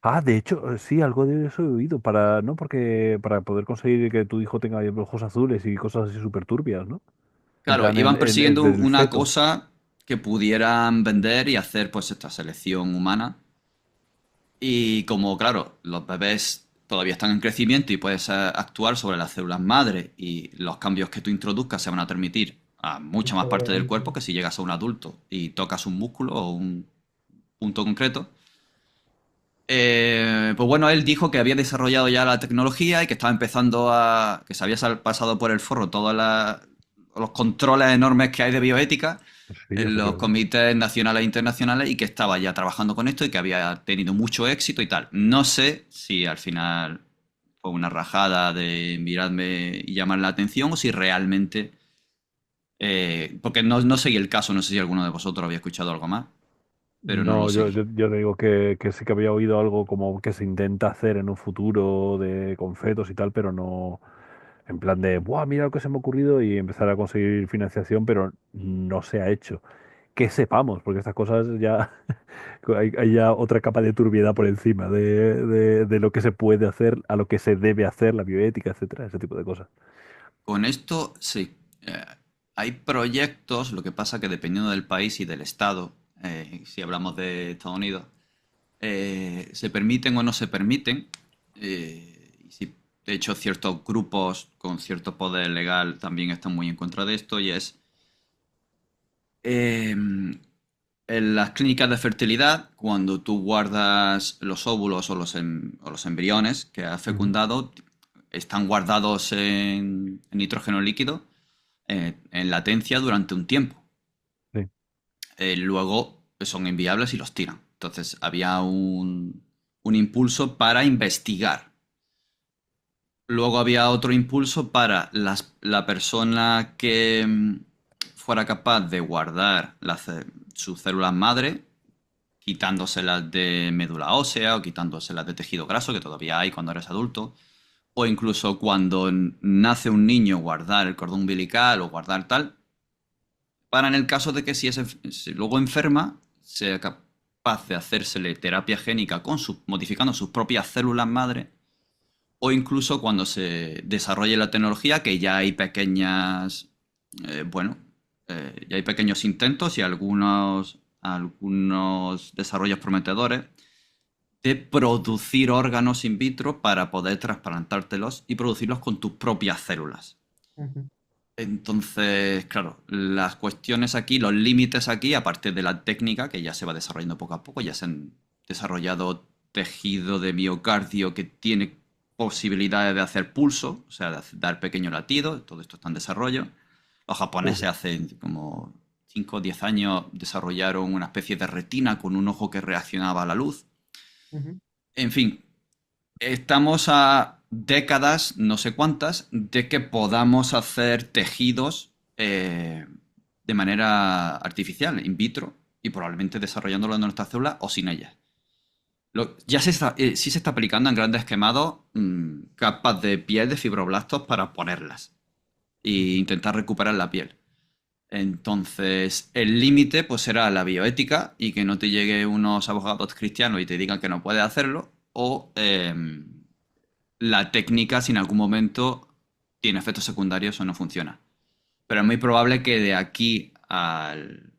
Ah, de hecho, sí, algo de eso he oído, ¿no? Porque para poder conseguir que tu hijo tenga ojos azules y cosas así súper turbias, ¿no? En
Claro,
plan,
iban persiguiendo
del
una
feto.
cosa que pudieran vender y hacer pues esta selección humana. Y como, claro, los bebés todavía están en crecimiento y puedes actuar sobre las células madre y los cambios que tú introduzcas se van a transmitir a mucha más parte del cuerpo que si llegas a un adulto y tocas un músculo o un punto concreto. Pues bueno, él dijo que había desarrollado ya la tecnología y que estaba que se había pasado por el forro todos los controles enormes que hay de bioética
Sí,
en los
efectivamente.
comités nacionales e internacionales y que estaba ya trabajando con esto y que había tenido mucho éxito y tal. No sé si al final fue una rajada de mirarme y llamar la atención o si realmente... porque no seguí el caso, no sé si alguno de vosotros había escuchado algo más, pero no lo
No,
seguí.
yo te digo que sí que había oído algo como que se intenta hacer en un futuro con fetos y tal, pero no en plan de, ¡buah, mira lo que se me ha ocurrido! Y empezar a conseguir financiación, pero no se ha hecho. Que sepamos, porque estas cosas ya hay ya otra capa de turbiedad por encima de lo que se puede hacer, a lo que se debe hacer, la bioética, etcétera, ese tipo de cosas.
Con esto, sí. Hay proyectos, lo que pasa que dependiendo del país y del estado, si hablamos de Estados Unidos, se permiten o no se permiten. De hecho, ciertos grupos con cierto poder legal también están muy en contra de esto y es en las clínicas de fertilidad, cuando tú guardas los óvulos o los embriones que has
Ujú.
fecundado, están guardados en nitrógeno líquido en latencia durante un tiempo.
Sí.
Luego son inviables y los tiran. Entonces había un impulso para investigar. Luego había otro impulso para la persona que fuera capaz de guardar sus células madre, quitándoselas de médula ósea o quitándoselas de tejido graso, que todavía hay cuando eres adulto, o incluso cuando nace un niño guardar el cordón umbilical o guardar tal, para en el caso de que si luego enferma, sea capaz de hacérsele terapia génica modificando sus propias células madre, o incluso cuando se desarrolle la tecnología, que ya hay bueno, ya hay pequeños intentos y algunos desarrollos prometedores de producir órganos in vitro para poder trasplantártelos y producirlos con tus propias células.
Ujú,
Entonces, claro, las cuestiones aquí, los límites aquí, aparte de la técnica que ya se va desarrollando poco a poco, ya se han desarrollado tejido de miocardio que tiene posibilidades de hacer pulso, o sea, de dar pequeño latido, todo esto está en desarrollo. Los japoneses
Joder.
hace como 5 o 10 años desarrollaron una especie de retina con un ojo que reaccionaba a la luz.
ujú.
En fin, estamos a décadas, no sé cuántas, de que podamos hacer tejidos de manera artificial, in vitro, y probablemente desarrollándolo en nuestras células o sin ellas. Sí se está aplicando en grandes quemados capas de piel de fibroblastos para ponerlas e intentar recuperar la piel. Entonces, el límite pues será la bioética y que no te llegue unos abogados cristianos y te digan que no puedes hacerlo, o la técnica si en algún momento tiene efectos secundarios o no funciona. Pero es muy probable que de aquí al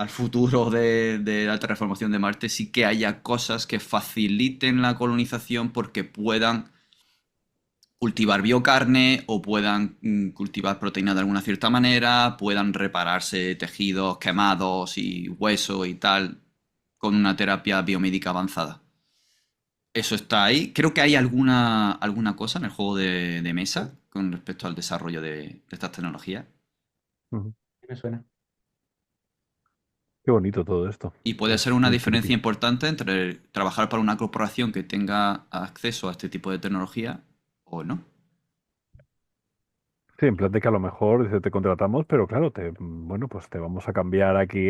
futuro de la terraformación de Marte sí que haya cosas que faciliten la colonización porque puedan cultivar biocarne o puedan cultivar proteínas de alguna cierta manera, puedan repararse tejidos quemados y hueso y tal con una terapia biomédica avanzada. Eso está ahí. Creo que hay alguna cosa en el juego de mesa con respecto al desarrollo de estas tecnologías.
Ujú.
Me suena.
Qué bonito todo esto.
Y puede ser
Es
una
muy
diferencia
friki.
importante entre trabajar para una corporación que tenga acceso a este tipo de tecnología o no.
Sí, en plan de que a lo mejor dice, te contratamos, pero claro, bueno, pues te vamos a cambiar aquí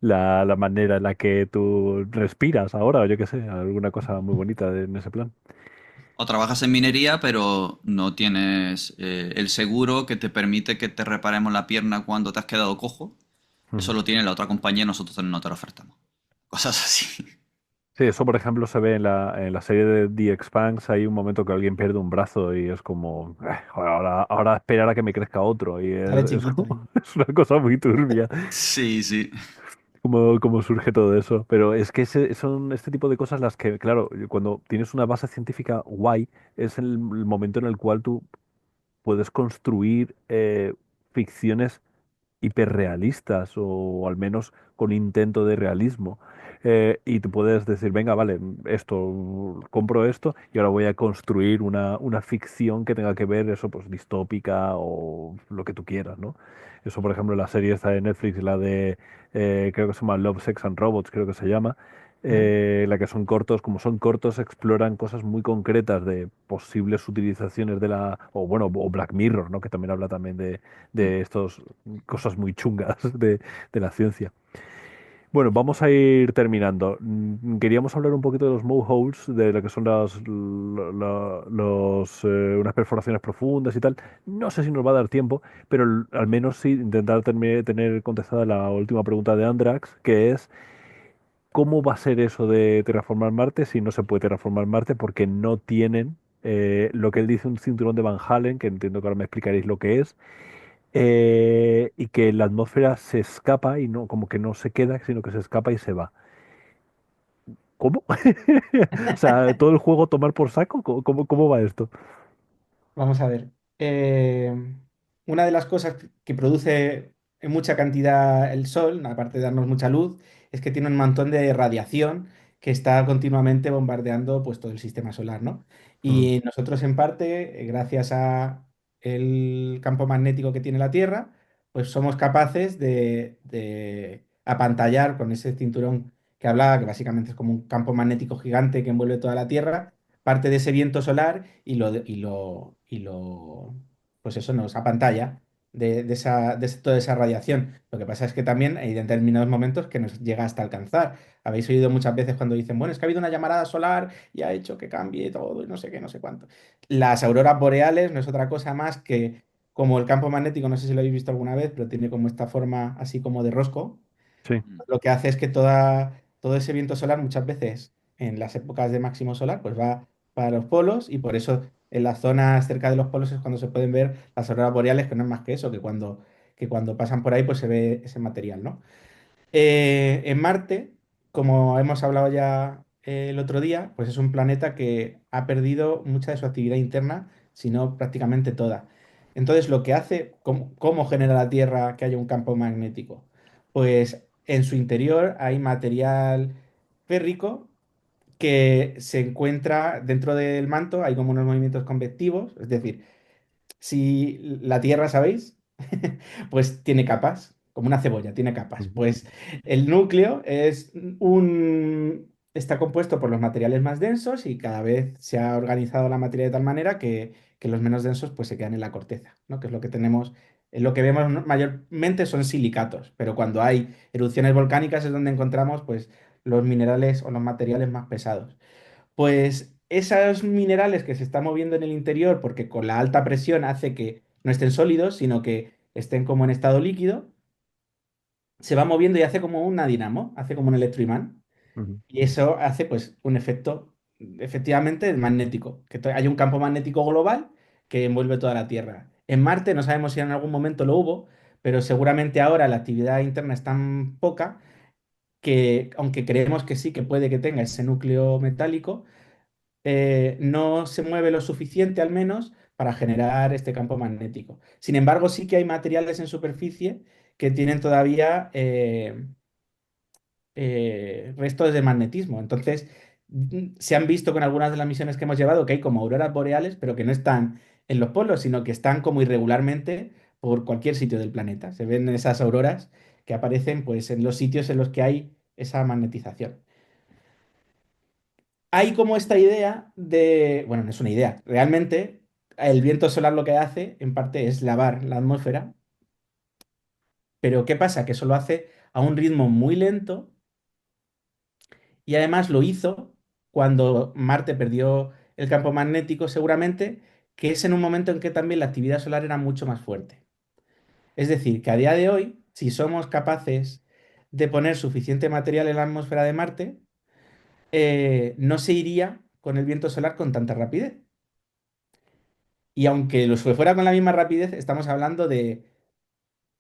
la manera en la que tú respiras ahora, o yo qué sé, alguna cosa muy bonita en ese plan.
O trabajas en minería, pero no tienes el seguro que te permite que te reparemos la pierna cuando te has quedado cojo. Eso
Ujú.
lo tiene la otra compañía y nosotros no te lo ofertamos. Cosas así.
Sí, eso por ejemplo se ve en la serie de The Expanse, hay un momento que alguien pierde un brazo y es como, joder, ahora esperar a que me crezca otro", y
Sale
es
chiquito
como,
ahí.
es una cosa muy turbia.
Sí, sí.
Cómo surge todo eso. Pero es que son este tipo de cosas las que, claro, cuando tienes una base científica guay, es el momento en el cual tú puedes construir ficciones hiperrealistas o al menos con intento de realismo. Y tú puedes decir, venga, vale, compro esto y ahora voy a construir una ficción que tenga que ver eso, pues distópica o lo que tú quieras, ¿no? Eso, por ejemplo, la serie esta de Netflix, la de, creo que se llama Love, Sex and Robots, creo que se llama,
Ujú,
la que son cortos, como son cortos, exploran cosas muy concretas de posibles utilizaciones o bueno, o Black Mirror, ¿no? Que también habla también de estos cosas muy chungas de la ciencia. Bueno, vamos a ir terminando. Queríamos hablar un poquito de los moleholes, de lo que son unas perforaciones profundas y tal. No sé si nos va a dar tiempo, pero al menos sí intentar tener contestada la última pregunta de Andrax, que es ¿cómo va a ser eso de terraformar Marte si no se puede terraformar Marte porque no tienen lo que él dice un cinturón de Van Halen, que entiendo que ahora me explicaréis lo que es, y que la atmósfera se escapa y no, como que no se queda, sino que se escapa y se va. ¿Cómo? O sea, todo el juego tomar por saco, ¿cómo va esto?
Vamos a ver. Una de las cosas que produce en mucha cantidad el Sol, aparte de darnos mucha luz, es que tiene un montón de radiación que está continuamente bombardeando pues, todo el sistema solar, ¿no?
Mm,
Y nosotros en parte, gracias a el campo magnético que tiene la Tierra, pues somos capaces de apantallar con ese cinturón que hablaba, que básicamente es como un campo magnético gigante que envuelve toda la Tierra, parte de ese viento solar pues eso nos apantalla toda esa radiación. Lo que pasa es que también hay determinados momentos que nos llega hasta alcanzar. Habéis oído muchas veces cuando dicen, bueno, es que ha habido una llamarada solar y ha hecho que cambie todo y no sé qué, no sé cuánto. Las auroras boreales no es otra cosa más que como el campo magnético, no sé si lo habéis visto alguna vez, pero tiene como esta forma así como de rosco.
Sí.
Mm.
Lo que hace es que todo ese viento solar muchas veces en las épocas de máximo solar pues va para los polos y por eso en las zonas cerca de los polos es cuando se pueden ver las auroras boreales, que no es más que eso, que cuando pasan por ahí pues se ve ese material, ¿no? En Marte, como hemos hablado ya el otro día, pues es un planeta que ha perdido mucha de su actividad interna, si no prácticamente toda. Entonces, lo que hace, ¿cómo genera la Tierra que haya un campo magnético? Pues en su interior hay material férrico que se encuentra dentro del manto, hay como unos movimientos convectivos, es decir, si la Tierra, ¿sabéis? Pues tiene capas, como una cebolla, tiene capas.
Ujú.
Pues el núcleo está compuesto por los materiales más densos y cada vez se ha organizado la materia de tal manera que los menos densos pues se quedan en la corteza, ¿no? Que es lo que tenemos, lo que vemos mayormente son silicatos, pero cuando hay erupciones volcánicas es donde encontramos pues los minerales o los materiales más pesados. Pues esos minerales que se están moviendo en el interior, porque con la alta presión hace que no estén sólidos, sino que estén como en estado líquido, se va moviendo y hace como una dinamo, hace como un electroimán.
Ujú.
Y eso hace pues un efecto efectivamente magnético, que hay un campo magnético global que envuelve toda la Tierra. En Marte no sabemos si en algún momento lo hubo, pero seguramente ahora la actividad interna es tan poca que, aunque creemos que sí que puede que tenga ese núcleo metálico, no se mueve lo suficiente al menos para generar este campo magnético. Sin embargo, sí que hay materiales en superficie que tienen todavía restos de magnetismo. Entonces, se han visto con algunas de las misiones que hemos llevado que hay como auroras boreales, pero que no están en los polos, sino que están como irregularmente por cualquier sitio del planeta. Se ven esas auroras que aparecen pues en los sitios en los que hay esa magnetización. Hay como esta idea de, bueno, no es una idea, realmente el viento solar lo que hace en parte es lavar la atmósfera, pero ¿qué pasa? Que eso lo hace a un ritmo muy lento y además lo hizo cuando Marte perdió el campo magnético, seguramente, que es en un momento en que también la actividad solar era mucho más fuerte. Es decir, que a día de hoy, si somos capaces de poner suficiente material en la atmósfera de Marte, no se iría con el viento solar con tanta rapidez. Y aunque lo fuera con la misma rapidez, estamos hablando de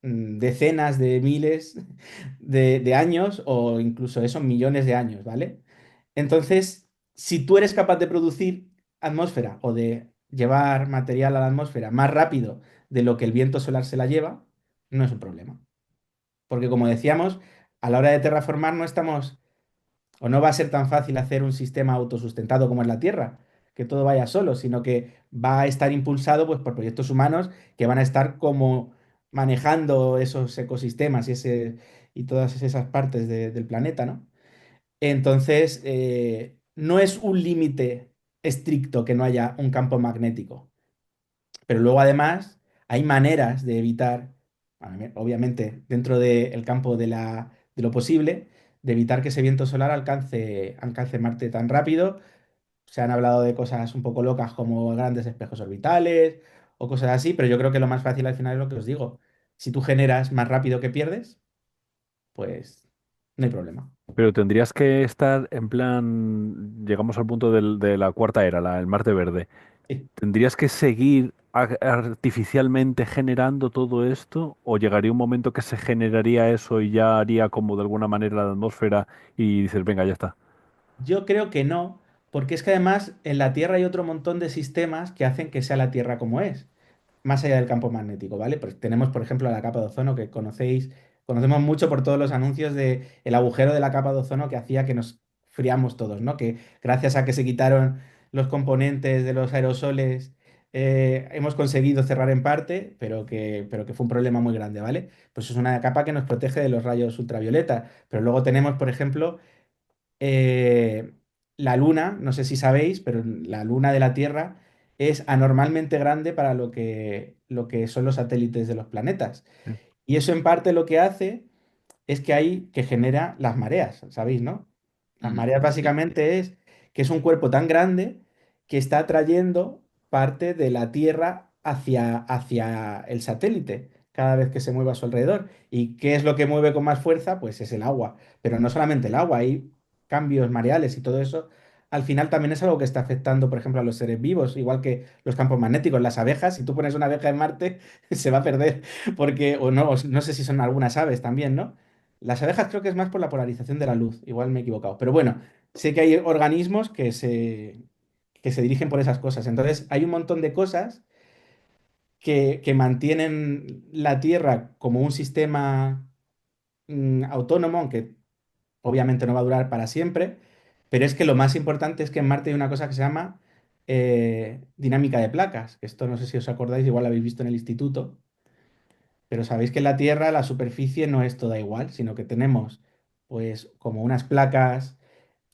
decenas de miles de años o incluso esos millones de años, ¿vale? Entonces, si tú eres capaz de producir atmósfera o de llevar material a la atmósfera más rápido de lo que el viento solar se la lleva, no es un problema. Porque como decíamos, a la hora de terraformar no estamos o no va a ser tan fácil hacer un sistema autosustentado como es la Tierra, que todo vaya solo, sino que va a estar impulsado pues, por proyectos humanos que van a estar como manejando esos ecosistemas y todas esas partes del planeta, ¿no? Entonces, no es un límite estricto que no haya un campo magnético. Pero luego además hay maneras de evitar, obviamente dentro del campo de lo posible, de evitar que ese viento solar alcance Marte tan rápido. Se han hablado de cosas un poco locas como grandes espejos orbitales o cosas así, pero yo creo que lo más fácil al final es lo que os digo. Si tú generas más rápido que pierdes, pues no hay problema.
Pero tendrías que estar en plan, llegamos al punto de la cuarta era, el Marte Verde.
Sí.
¿Tendrías que seguir artificialmente generando todo esto o llegaría un momento que se generaría eso y ya haría como de alguna manera la atmósfera y dices, venga, ya está?
Yo creo que no, porque es que además en la Tierra hay otro montón de sistemas que hacen que sea la Tierra como es, más allá del campo magnético, ¿vale? Pues tenemos, por ejemplo, la capa de ozono que conocemos mucho por todos los anuncios de el agujero de la capa de ozono que hacía que nos friamos todos, ¿no? Que gracias a que se quitaron los componentes de los aerosoles, hemos conseguido cerrar en parte, pero que fue un problema muy grande, ¿vale? Pues es una capa que nos protege de los rayos ultravioleta. Pero luego tenemos, por ejemplo, eh, la Luna, no sé si sabéis, pero la Luna de la Tierra es anormalmente grande para lo que lo que son los satélites de los planetas.
Sí.
Y eso en parte lo que hace es que hay que genera las mareas, ¿sabéis, no? Las
Ujú,
mareas
sí.
básicamente es que es un cuerpo tan grande que está atrayendo parte de la Tierra hacia el satélite cada vez que se mueve a su alrededor. ¿Y qué es lo que mueve con más fuerza? Pues es el agua. Pero no solamente el agua, hay cambios mareales y todo eso. Al final también es algo que está afectando, por ejemplo, a los seres vivos, igual que los campos magnéticos, las abejas. Si tú pones una abeja en Marte, se va a perder, porque, o no sé si son algunas aves también, ¿no? Las abejas creo que es más por la polarización de la luz, igual me he equivocado. Pero bueno, sé que hay organismos que se dirigen por esas cosas. Entonces, hay un montón de cosas que mantienen la Tierra como un sistema autónomo, aunque obviamente no va a durar para siempre. Pero es que lo más importante es que en Marte hay una cosa que se llama dinámica de placas. Esto no sé si os acordáis, igual lo habéis visto en el instituto. Pero sabéis que en la Tierra la superficie no es toda igual, sino que tenemos pues como unas placas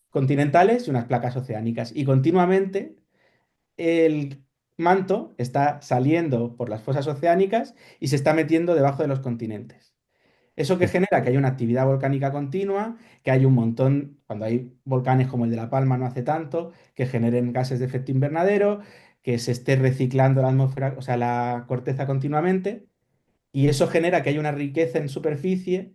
continentales y unas placas oceánicas. Y continuamente el manto está saliendo por las fosas oceánicas y se está metiendo debajo de los continentes. Eso que
Sí.
genera que hay una actividad volcánica continua, que hay un montón, cuando hay volcanes como el de La Palma no hace tanto, que generen gases de efecto invernadero, que se esté reciclando la atmósfera, o sea, la corteza continuamente. Y eso genera que hay una riqueza en superficie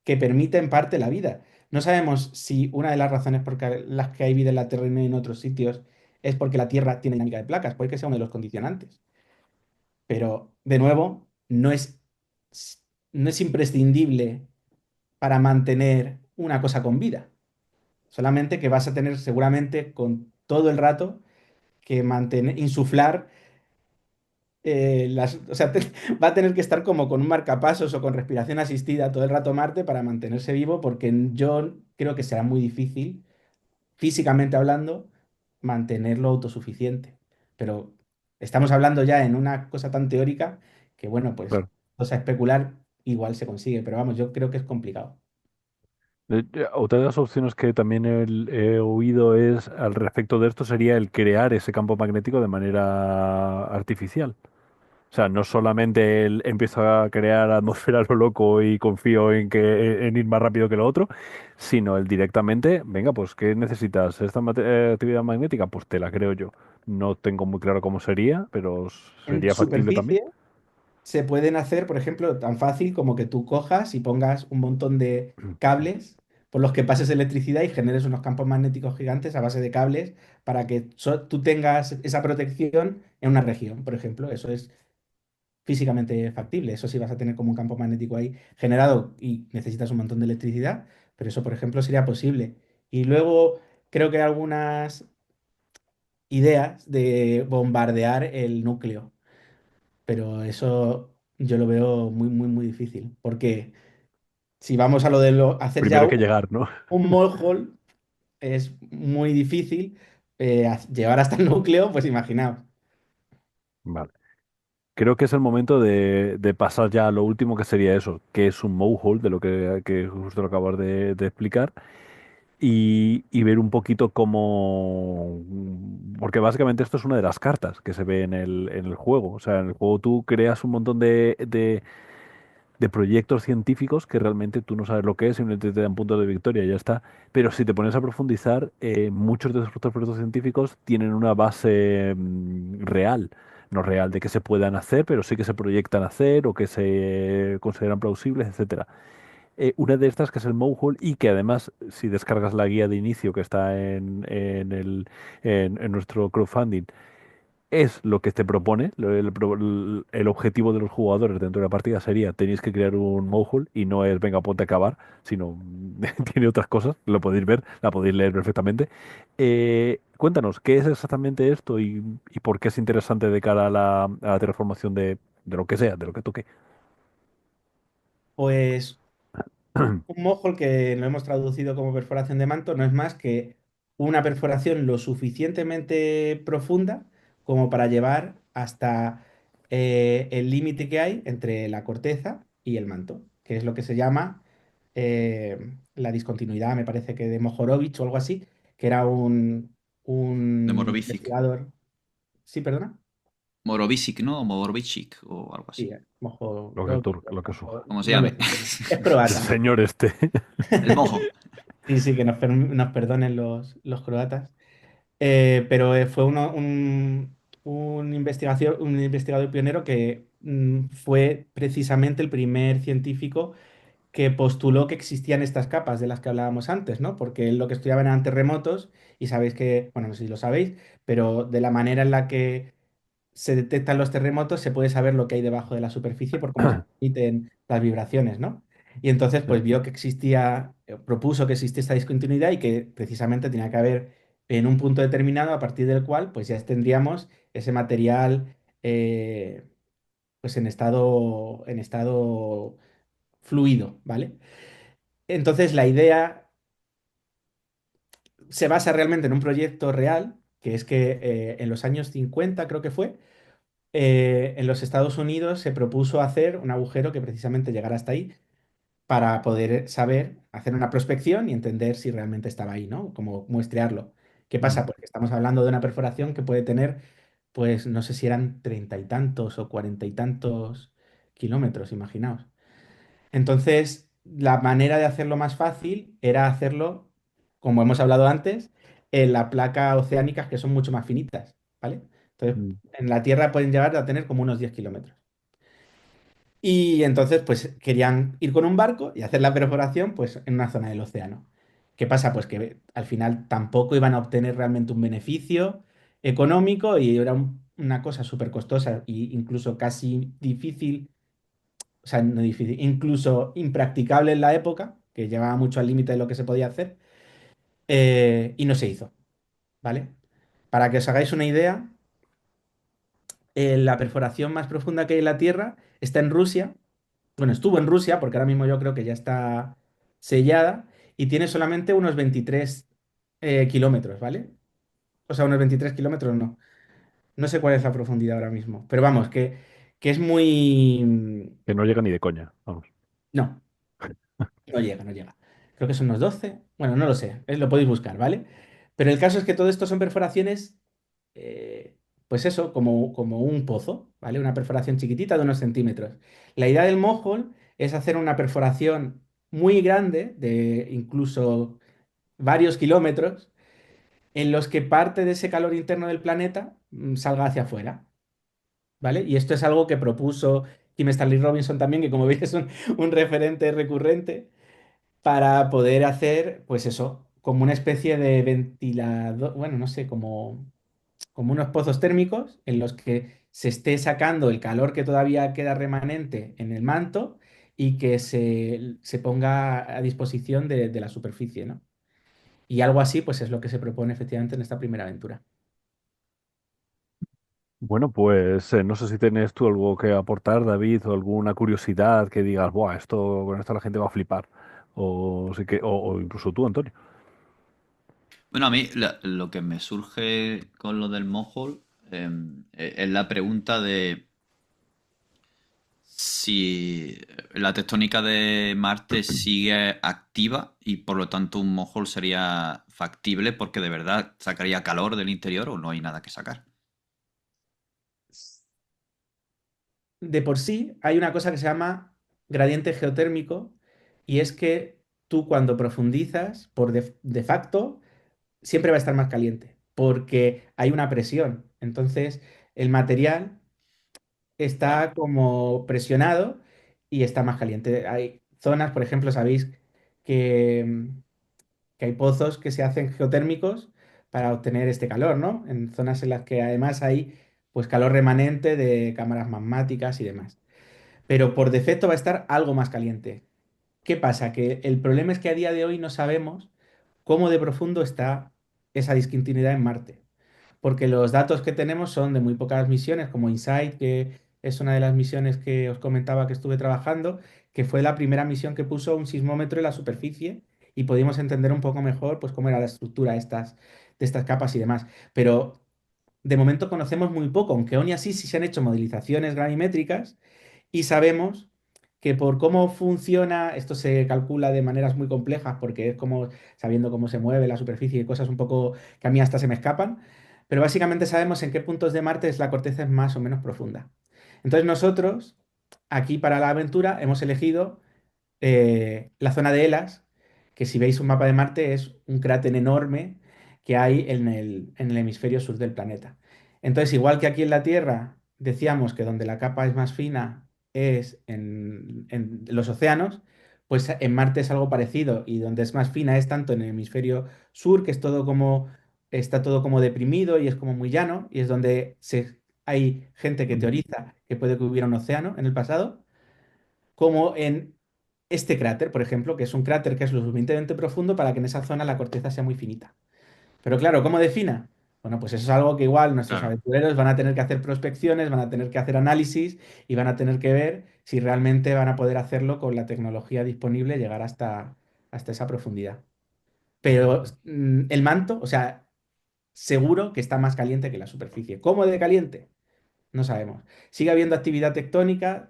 que permite en parte la vida. No sabemos si una de las razones por las que hay vida en la Tierra y no en otros sitios es porque la Tierra tiene dinámica de placas, puede que sea uno de los condicionantes. Pero, de nuevo, no es imprescindible para mantener una cosa con vida. Solamente que vas a tener seguramente con todo el rato que mantener, insuflar o sea, va a tener que estar como con un marcapasos o con respiración asistida todo el rato Marte para mantenerse vivo, porque yo creo que será muy difícil, físicamente hablando, mantenerlo autosuficiente. Pero estamos hablando ya en una cosa tan teórica que, bueno, pues,
Claro.
o sea, especular igual se consigue, pero vamos, yo creo que es complicado.
Otra de las opciones que también he oído es al respecto de esto sería el crear ese campo magnético de manera artificial. O sea, no solamente él empieza a crear atmósfera a lo loco y confío en que en ir más rápido que lo otro, sino él directamente, venga, pues ¿qué necesitas? ¿Esta actividad magnética? Pues te la creo yo. No tengo muy claro cómo sería, pero
En
sería factible también.
superficie se pueden hacer, por ejemplo, tan fácil como que tú cojas y pongas un montón de cables por los que pases electricidad y generes unos campos magnéticos gigantes a base de cables para que tú tengas esa protección en una región, por ejemplo. Eso es físicamente factible. Eso sí vas a tener como un campo magnético ahí generado y necesitas un montón de electricidad, pero eso, por ejemplo, sería posible. Y luego creo que hay algunas ideas de bombardear el núcleo, pero eso yo lo veo muy, muy, muy difícil, porque si vamos a lo de hacer
Primero
ya
hay que llegar, ¿no?
un molehole, es muy difícil llevar hasta el núcleo, pues imaginaos.
Vale. Creo que es el momento de pasar ya a lo último que sería eso, que es un mouthhold, de lo que justo lo acabas de explicar, y ver un poquito cómo... Porque básicamente esto es una de las cartas que se ve en el juego. O sea, en el juego tú creas un montón de proyectos científicos que realmente tú no sabes lo que es, simplemente te dan puntos de victoria y ya está. Pero si te pones a profundizar, muchos de estos proyectos científicos tienen una base real. No real de que se puedan hacer, pero sí que se proyectan hacer o que se consideran plausibles, etcétera. Una de estas que es el Mohole y que además, si descargas la guía de inicio que está en nuestro crowdfunding, es lo que te propone. El objetivo de los jugadores dentro de la partida sería, tenéis que crear un Mohole y no es, venga, ponte a cavar, sino tiene otras cosas, lo podéis ver, la podéis leer perfectamente. Cuéntanos, ¿qué es exactamente esto y por qué es interesante de cara a la transformación de lo que sea, de lo que toque?
Pues un mojol que lo hemos traducido como perforación de manto no es más que una perforación lo suficientemente profunda como para llevar hasta el límite que hay entre la corteza y el manto, que es lo que se llama la discontinuidad, me parece que de Mohorovich o algo así, que era un
De Morovicic.
investigador. Sí, perdona.
Morovicic, ¿no? O Morovicic o algo
Sí,
así.
mojo,
Lo que surja.
Como se
no lo
llame.
sé. Es
El
croata.
señor este.
El mojo.
Sí, sí, que nos perdonen los croatas. Pero fue un investigador pionero que fue precisamente el primer científico que postuló que existían estas capas de las que hablábamos antes, ¿no? Porque él lo que estudiaba eran terremotos y sabéis que, bueno, no sé si lo sabéis, pero de la manera en la que se detectan los terremotos se puede saber lo que hay debajo de la superficie por cómo se emiten las vibraciones, ¿no? Y entonces, pues vio que existía, propuso que existía esta discontinuidad y que precisamente tenía que haber en un punto determinado a partir del cual, pues ya tendríamos ese material, pues en estado fluido, ¿vale? Entonces, la idea se basa realmente en un proyecto real, que es que en los años 50, creo que fue, en los Estados Unidos se propuso hacer un agujero que precisamente llegara hasta ahí para poder saber, hacer una prospección y entender si realmente estaba ahí, ¿no? Como muestrearlo. ¿Qué pasa?
Mm.
Porque estamos hablando de una perforación que puede tener, pues no sé si eran treinta y tantos o cuarenta y tantos kilómetros, imaginaos. Entonces, la manera de hacerlo más fácil era hacerlo, como hemos hablado antes, en la placa oceánicas que son mucho más finitas, ¿vale? Entonces,
Mm.
en la Tierra pueden llegar a tener como unos 10 kilómetros. Y entonces, pues querían ir con un barco y hacer la perforación, pues en una zona del océano. ¿Qué pasa? Pues que al final tampoco iban a obtener realmente un beneficio económico y era una cosa súper costosa e incluso casi difícil, o sea, no difícil, incluso impracticable en la época, que llevaba mucho al límite de lo que se podía hacer, y no se hizo, ¿vale? Para que os hagáis una idea, la perforación más profunda que hay en la Tierra está en Rusia. Bueno, estuvo en Rusia, porque ahora mismo yo creo que ya está sellada, y tiene solamente unos 23 kilómetros, ¿vale? O sea, unos 23 kilómetros no. No sé cuál es la profundidad ahora mismo, pero vamos, que es muy...
Que no llega ni de coña. Vamos.
No, no llega, no llega. Creo que son unos 12. Bueno, no lo sé, lo podéis buscar, ¿vale? Pero el caso es que todo esto son perforaciones, eh, pues eso, como un pozo, ¿vale? Una perforación chiquitita de unos centímetros. La idea del mojol es hacer una perforación muy grande, de incluso varios kilómetros, en los que parte de ese calor interno del planeta salga hacia afuera, ¿vale? Y esto es algo que propuso Kim Stanley Robinson también, que como veis es un referente recurrente para poder hacer, pues eso, como una especie de ventilador, bueno, no sé, como unos pozos térmicos en los que se esté sacando el calor que todavía queda remanente en el manto y que se ponga a disposición de la superficie, ¿no? Y algo así, pues es lo que se propone efectivamente en esta primera aventura.
Bueno, pues no sé si tienes tú algo que aportar, David, o alguna curiosidad que digas, buah, esto con esto la gente va a flipar. O sí que, o incluso tú, Antonio.
Bueno, a mí lo que me surge con lo del Mohole es la pregunta de si la tectónica de Marte sigue activa y por lo tanto un Mohole sería factible porque de verdad sacaría calor del interior o no hay nada que sacar.
De por sí hay una cosa que se llama gradiente geotérmico y es que tú cuando profundizas, de facto, siempre va a estar más caliente porque hay una presión. Entonces, el material
Claro.
está como presionado y está más caliente. Hay zonas, por ejemplo, sabéis que, que hay pozos que se hacen geotérmicos para obtener este calor, ¿no? En zonas en las que además hay pues calor remanente de cámaras magmáticas y demás. Pero por defecto va a estar algo más caliente. ¿Qué pasa? Que el problema es que a día de hoy no sabemos cómo de profundo está esa discontinuidad en Marte, porque los datos que tenemos son de muy pocas misiones, como InSight, que es una de las misiones que os comentaba que estuve trabajando, que fue la primera misión que puso un sismómetro en la superficie y pudimos entender un poco mejor pues, cómo era la estructura de estas capas y demás. Pero de momento conocemos muy poco, aunque aún y así sí se han hecho modelizaciones gravimétricas y sabemos que por cómo funciona, esto se calcula de maneras muy complejas porque es como sabiendo cómo se mueve la superficie y cosas un poco que a mí hasta se me escapan, pero básicamente sabemos en qué puntos de Marte la corteza es más o menos profunda. Entonces nosotros, aquí para la aventura, hemos elegido la zona de Elas, que si veis un mapa de Marte es un cráter enorme que hay en el hemisferio sur del planeta. Entonces, igual que aquí en la Tierra decíamos que donde la capa es más fina es en los océanos, pues en Marte es algo parecido y donde es más fina es tanto en el hemisferio sur, que es todo como, está todo como deprimido y es como muy llano, y es donde hay gente que
Mm.
teoriza que puede que hubiera un océano en el pasado, como en este cráter, por ejemplo, que es un cráter que es lo suficientemente profundo para que en esa zona la corteza sea muy finita. Pero claro, ¿cómo defina? Bueno, pues eso es algo que igual nuestros
Claro.
aventureros van a tener que hacer prospecciones, van a tener que hacer análisis y van a tener que ver si realmente van a poder hacerlo con la tecnología disponible, llegar hasta esa profundidad. Pero el manto, o sea, seguro que está más caliente que la superficie. ¿Cómo de caliente? No sabemos. Sigue habiendo actividad tectónica.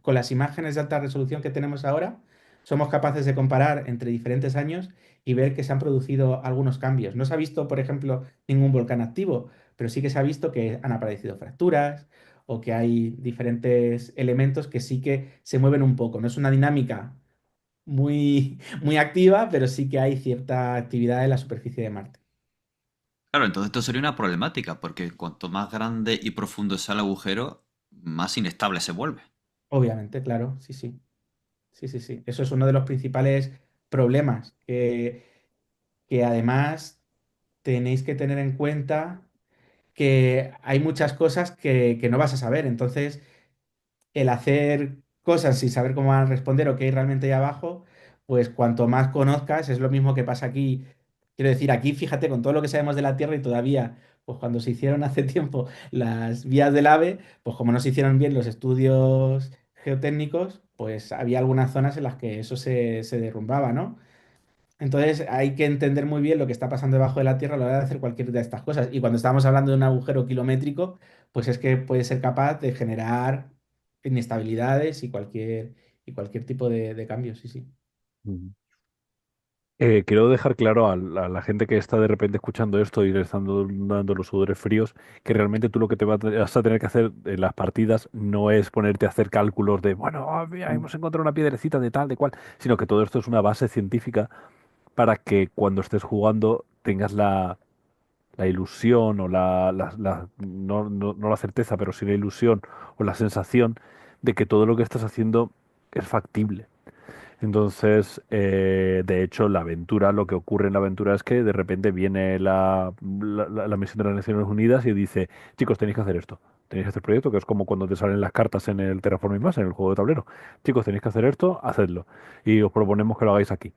Con las imágenes de alta resolución que tenemos ahora, somos capaces de comparar entre diferentes años y ver que se han producido algunos cambios. No se ha visto, por ejemplo, ningún volcán activo, pero sí que se ha visto que han aparecido fracturas o que hay diferentes elementos que sí que se mueven un poco. No es una dinámica muy, muy activa, pero sí que hay cierta actividad en la superficie de Marte.
Claro, entonces esto sería una problemática, porque cuanto más grande y profundo sea el agujero, más inestable se vuelve.
Obviamente, claro, sí, sí. Sí, sí, sí. Eso es uno de los principales problemas que además tenéis que tener en cuenta que hay muchas cosas que no vas a saber. Entonces, el hacer cosas sin saber cómo van a responder o qué hay realmente ahí abajo, pues cuanto más conozcas, es lo mismo que pasa aquí. Quiero decir, aquí fíjate con todo lo que sabemos de la Tierra y todavía, pues cuando se hicieron hace tiempo las vías del AVE, pues como no se hicieron bien los estudios geotécnicos, pues había algunas zonas en las que eso se derrumbaba, ¿no? Entonces hay que entender muy bien lo que está pasando debajo de la Tierra a la hora de hacer cualquier de estas cosas. Y cuando estamos hablando de un agujero kilométrico, pues es que puede ser capaz de generar inestabilidades y cualquier tipo de cambios, sí, sí.
Mm. Quiero dejar claro a la gente que está de repente escuchando esto y le están dando los sudores fríos, que realmente tú lo que vas a tener que hacer en las partidas no es ponerte a hacer cálculos de, bueno, mira,
Mm.
hemos encontrado una piedrecita de tal, de cual, sino que todo esto es una base científica para que cuando estés jugando tengas la ilusión o no la certeza, pero sí la ilusión o la sensación de que todo lo que estás haciendo es factible. Entonces, de hecho, la aventura, lo que ocurre en la aventura es que de repente viene la misión de las Naciones Unidas y dice, chicos, tenéis que hacer esto. Tenéis que hacer proyecto, que es como cuando te salen las cartas en el Terraforming Mars, en el juego de tablero. Chicos, tenéis que hacer esto, hacedlo. Y os proponemos que lo hagáis aquí.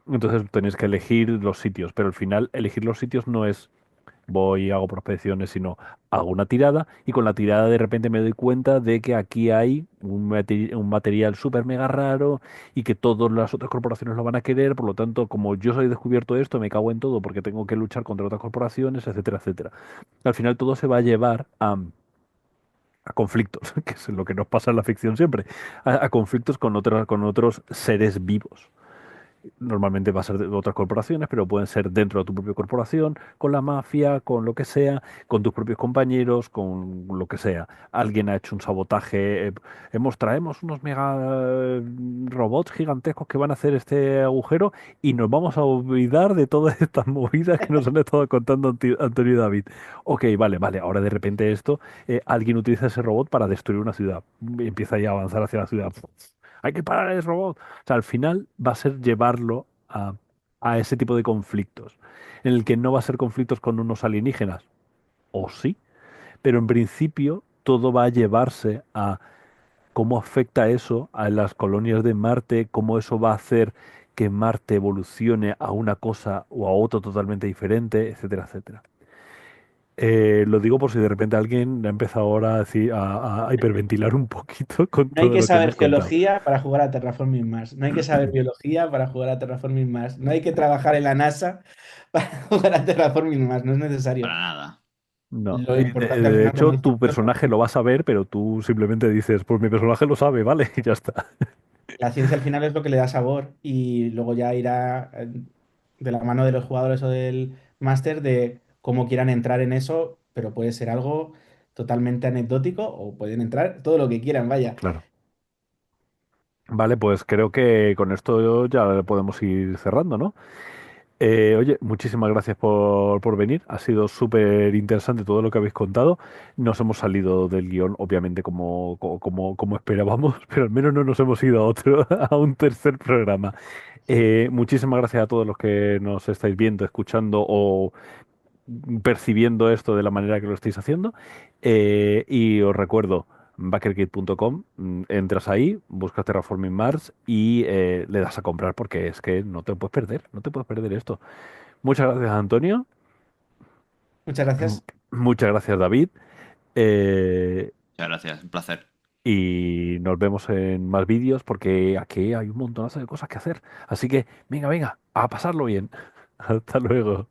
Entonces tenéis que elegir los sitios, pero al final elegir los sitios no es voy y hago prospecciones, sino hago una tirada y con la tirada de repente me doy cuenta de que aquí hay un material súper mega raro y que todas las otras corporaciones lo van a querer, por lo tanto, como yo soy descubierto esto, me cago en todo porque tengo que luchar contra otras corporaciones, etcétera, etcétera. Al final todo se va a llevar a conflictos, que es lo que nos pasa en la ficción siempre, a conflictos con otros seres vivos. Normalmente va a ser de otras corporaciones, pero pueden ser dentro de tu propia corporación, con la mafia, con lo que sea, con tus propios compañeros, con lo que sea. Alguien ha hecho un sabotaje. Traemos unos mega robots gigantescos que van a hacer este agujero y nos vamos a olvidar de todas estas movidas que nos han estado contando Antonio y David. Ok, vale, vale. Ahora de repente alguien utiliza ese robot para destruir una ciudad. Empieza ya a avanzar hacia la ciudad. Hay que parar el robot. O sea, al final va a ser llevarlo a ese tipo de conflictos, en el que no va a ser conflictos con unos alienígenas, o sí, pero en principio todo va a llevarse a cómo afecta eso a las colonias de Marte, cómo eso va a hacer que Marte evolucione a una cosa o a otra totalmente diferente, etcétera, etcétera. Lo digo por si de repente alguien ha empezado ahora a hiperventilar un poquito con
No hay
todo
que
lo que
saber
hemos contado.
geología para jugar a Terraforming Mars. No hay que saber biología para jugar a Terraforming Mars. No hay que trabajar en la NASA para jugar a Terraforming Mars. No es necesario.
Para nada.
No,
Lo
y
importante al
de
final, como
hecho
dices,
tu personaje lo va a saber, pero tú simplemente dices, pues mi personaje lo sabe, vale, y ya está.
la ciencia al final es lo que le da sabor y luego ya irá de la mano de los jugadores o del máster de cómo quieran entrar en eso, pero puede ser algo totalmente anecdótico o pueden entrar todo lo que quieran, vaya.
Claro. Vale, pues creo que con esto ya podemos ir cerrando, ¿no? Oye, muchísimas gracias por venir. Ha sido súper interesante todo lo que habéis contado. Nos hemos salido del guión, obviamente, como esperábamos, pero al menos no nos hemos ido a otro, a un tercer programa. Muchísimas gracias a todos los que nos estáis viendo, escuchando o percibiendo esto de la manera que lo estáis haciendo. Y os recuerdo, backergate.com, entras ahí, buscas Terraforming Mars y le das a comprar porque es que no te lo puedes perder, no te puedes perder esto. Muchas gracias, Antonio.
Muchas
M-
gracias.
Muchas gracias, David. Eh,
Muchas gracias, un placer.
y nos vemos en más vídeos porque aquí hay un montonazo de cosas que hacer. Así que, venga, venga, a pasarlo bien. Hasta luego.